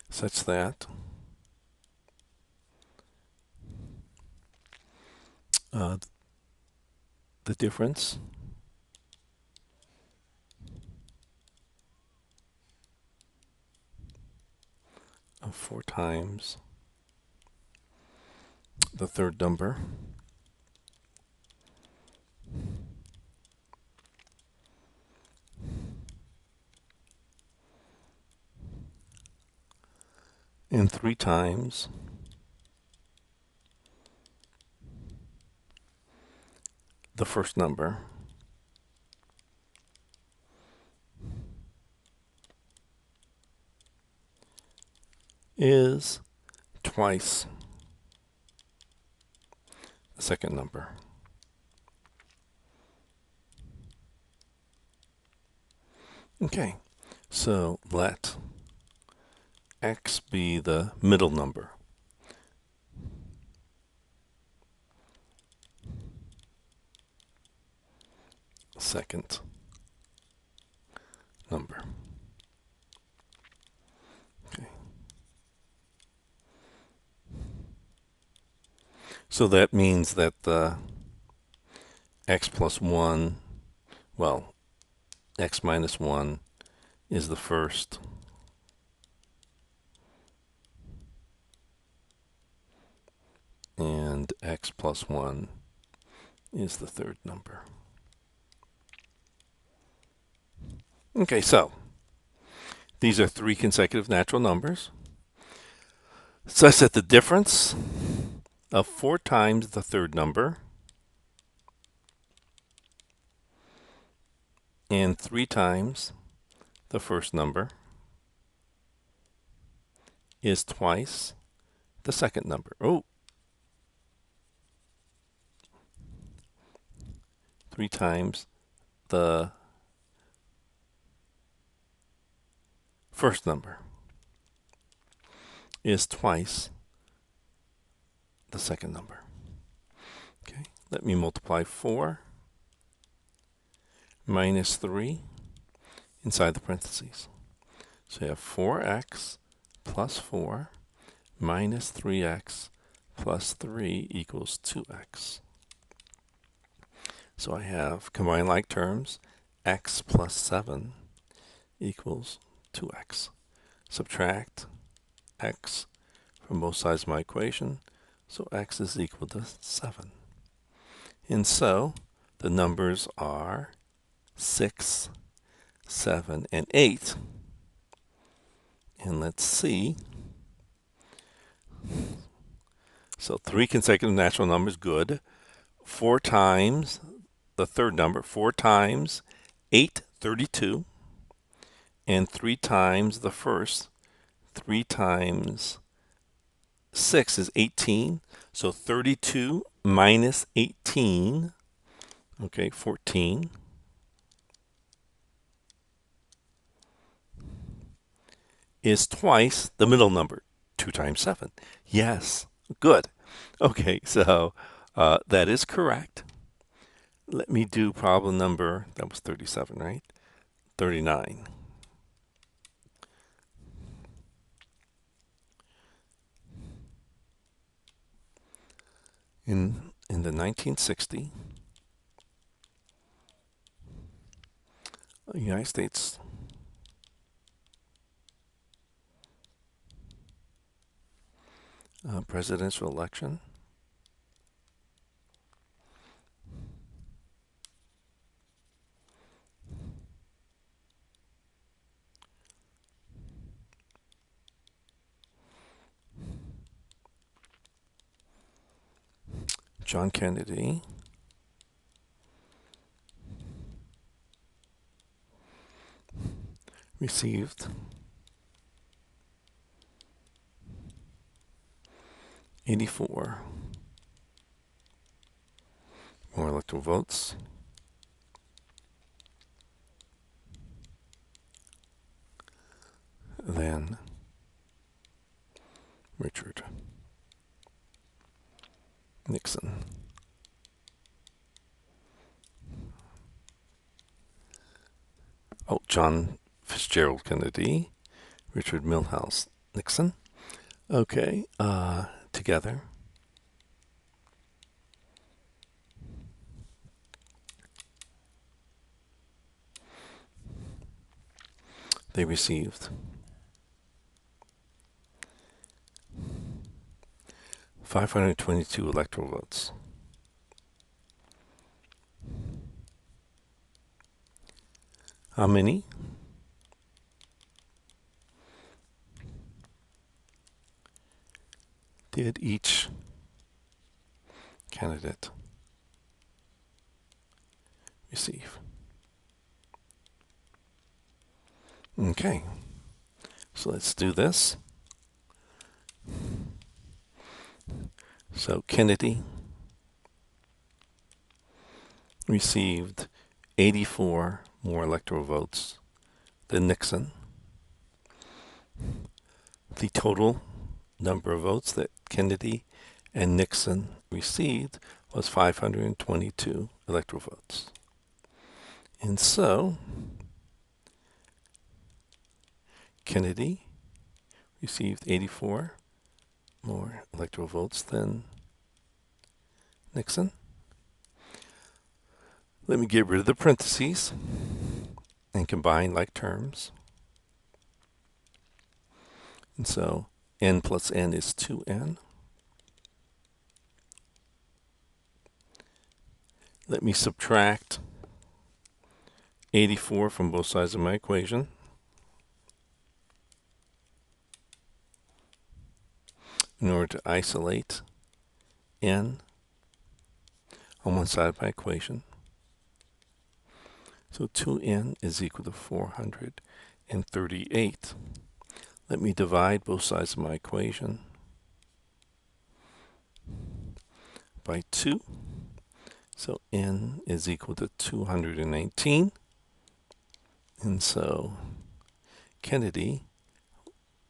such that the difference of 4 times the third number and 3 times the first number is twice the second number. Okay, so let x be the middle number. Second number. Okay. So that means that the x plus 1, well, x minus 1 is the first, and x plus 1 is the third number. Okay, so these are three consecutive natural numbers, such that the difference of 4 times the third number and 3 times the first number is twice the second number. Oh, 3 times the first number is twice the second number. Okay, let me multiply 4 minus 3 inside the parentheses. So you have 4x plus 4 minus 3x plus 3 equals 2x. So I have combined like terms, x plus 7 equals 2x. Subtract x from both sides of my equation, so x is equal to 7. And so the numbers are 6, 7, and 8. And let's see. So 3 consecutive natural numbers, good. 4 times the third number, 4 times 8, 32. And 3 times the first, 3 times 6 is 18. So 32 minus 18, okay, 14. Is twice the middle number, 2 times 7. Yes, good. Okay, so that is correct. Let me do problem number, that was 37, right? 39. In the 1960 United States presidential election, John Kennedy received 84 more electoral votes than Richard Nixon. Oh, John Fitzgerald Kennedy, Richard Milhous Nixon. Okay, together they received 522 electoral votes. How many did each candidate receive? Okay, so let's do this. So Kennedy received 84 more electoral votes than Nixon. The total number of votes that Kennedy and Nixon received was 522 electoral votes. And so Kennedy received 84 more electoral votes than Nixon. Let me get rid of the parentheses and combine like terms. And so n plus n is 2n. Let me subtract 84 from both sides of my equation. In order to isolate n on one side of my equation. So 2n is equal to 438. Let me divide both sides of my equation by 2. So n is equal to 219. And so Kennedy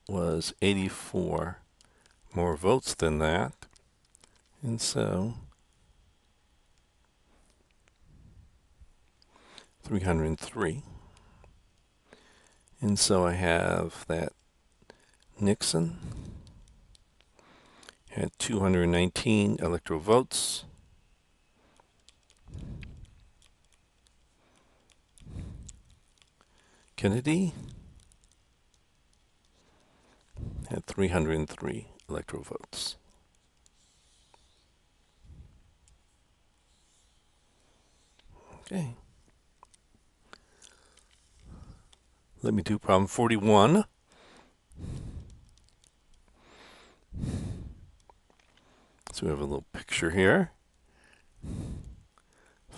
was 84 more votes than that. And so 303. And so I have that Nixon had 219 electoral votes. Kennedy had 303 electoral votes. Okay. Let me do problem 41. So we have a little picture here.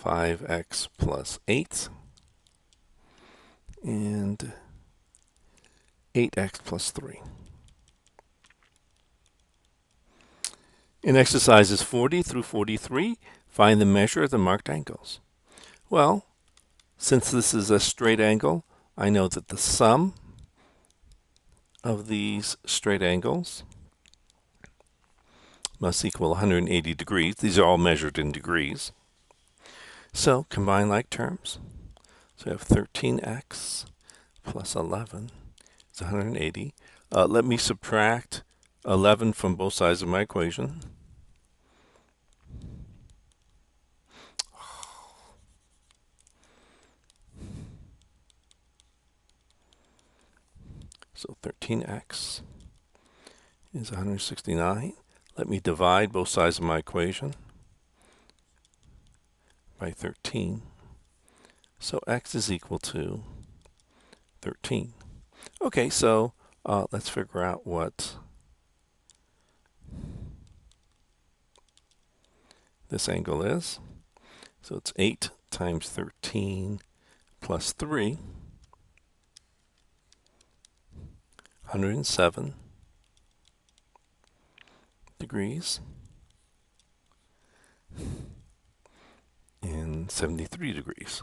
5x plus 8 and 8x plus 3. In exercises 40 through 43, find the measure of the marked angles. Well, since this is a straight angle, I know that the sum of these straight angles must equal 180 degrees. These are all measured in degrees. So combine like terms. So I have 13x plus 11 is 180. Let me subtract 11 from both sides of my equation. So 13x is 169. Let me divide both sides of my equation by 13. So x is equal to 13. Okay, so let's figure out what this angle is. So it's 8 times 13 plus 3, 107 degrees and 73 degrees.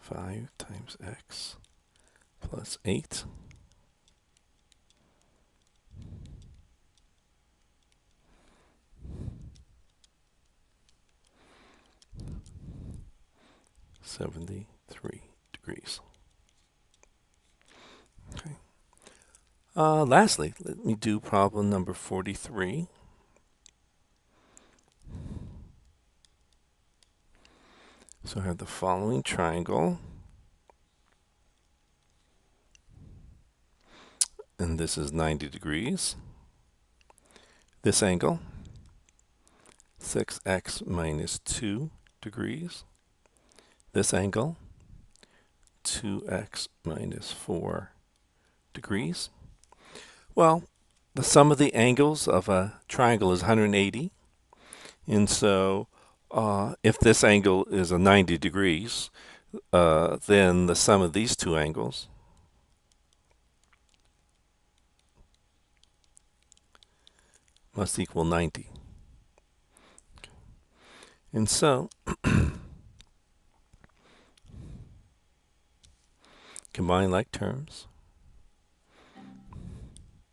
5 times x plus 8 73 degrees. Okay. Lastly, let me do problem number 43. So I have the following triangle, and this is 90 degrees. This angle, 6x minus 2 degrees. This angle, 2x minus 4 degrees. Well, the sum of the angles of a triangle is 180. And so if this angle is a 90 degrees, then the sum of these two angles must equal 90. And so combine like terms.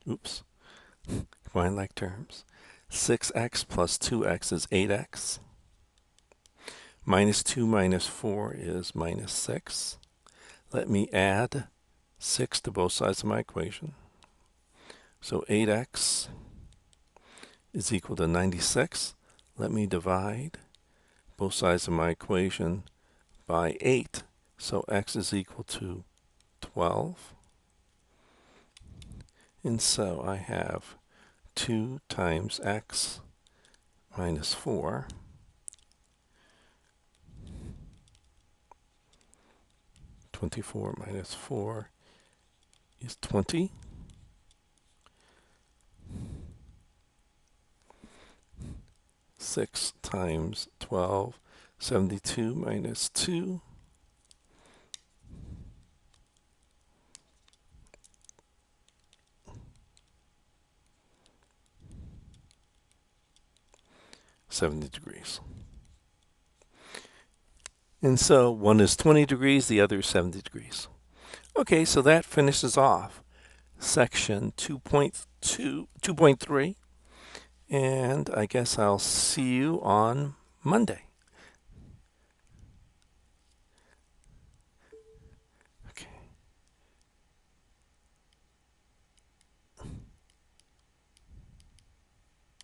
Oops. Combine like terms. 6x plus 2x is 8x. Minus 2 minus 4 is minus 6. Let me add 6 to both sides of my equation. So 8x is equal to 96. Let me divide both sides of my equation by 8. So x is equal to 12. And so I have 2 times x minus 4 24 minus 4 is 20. 6 times 12, 72 minus 2. $70. And so one is 20 degrees, the other is 70 degrees. Okay, so that finishes off section 2.3. And I guess I'll see you on Monday.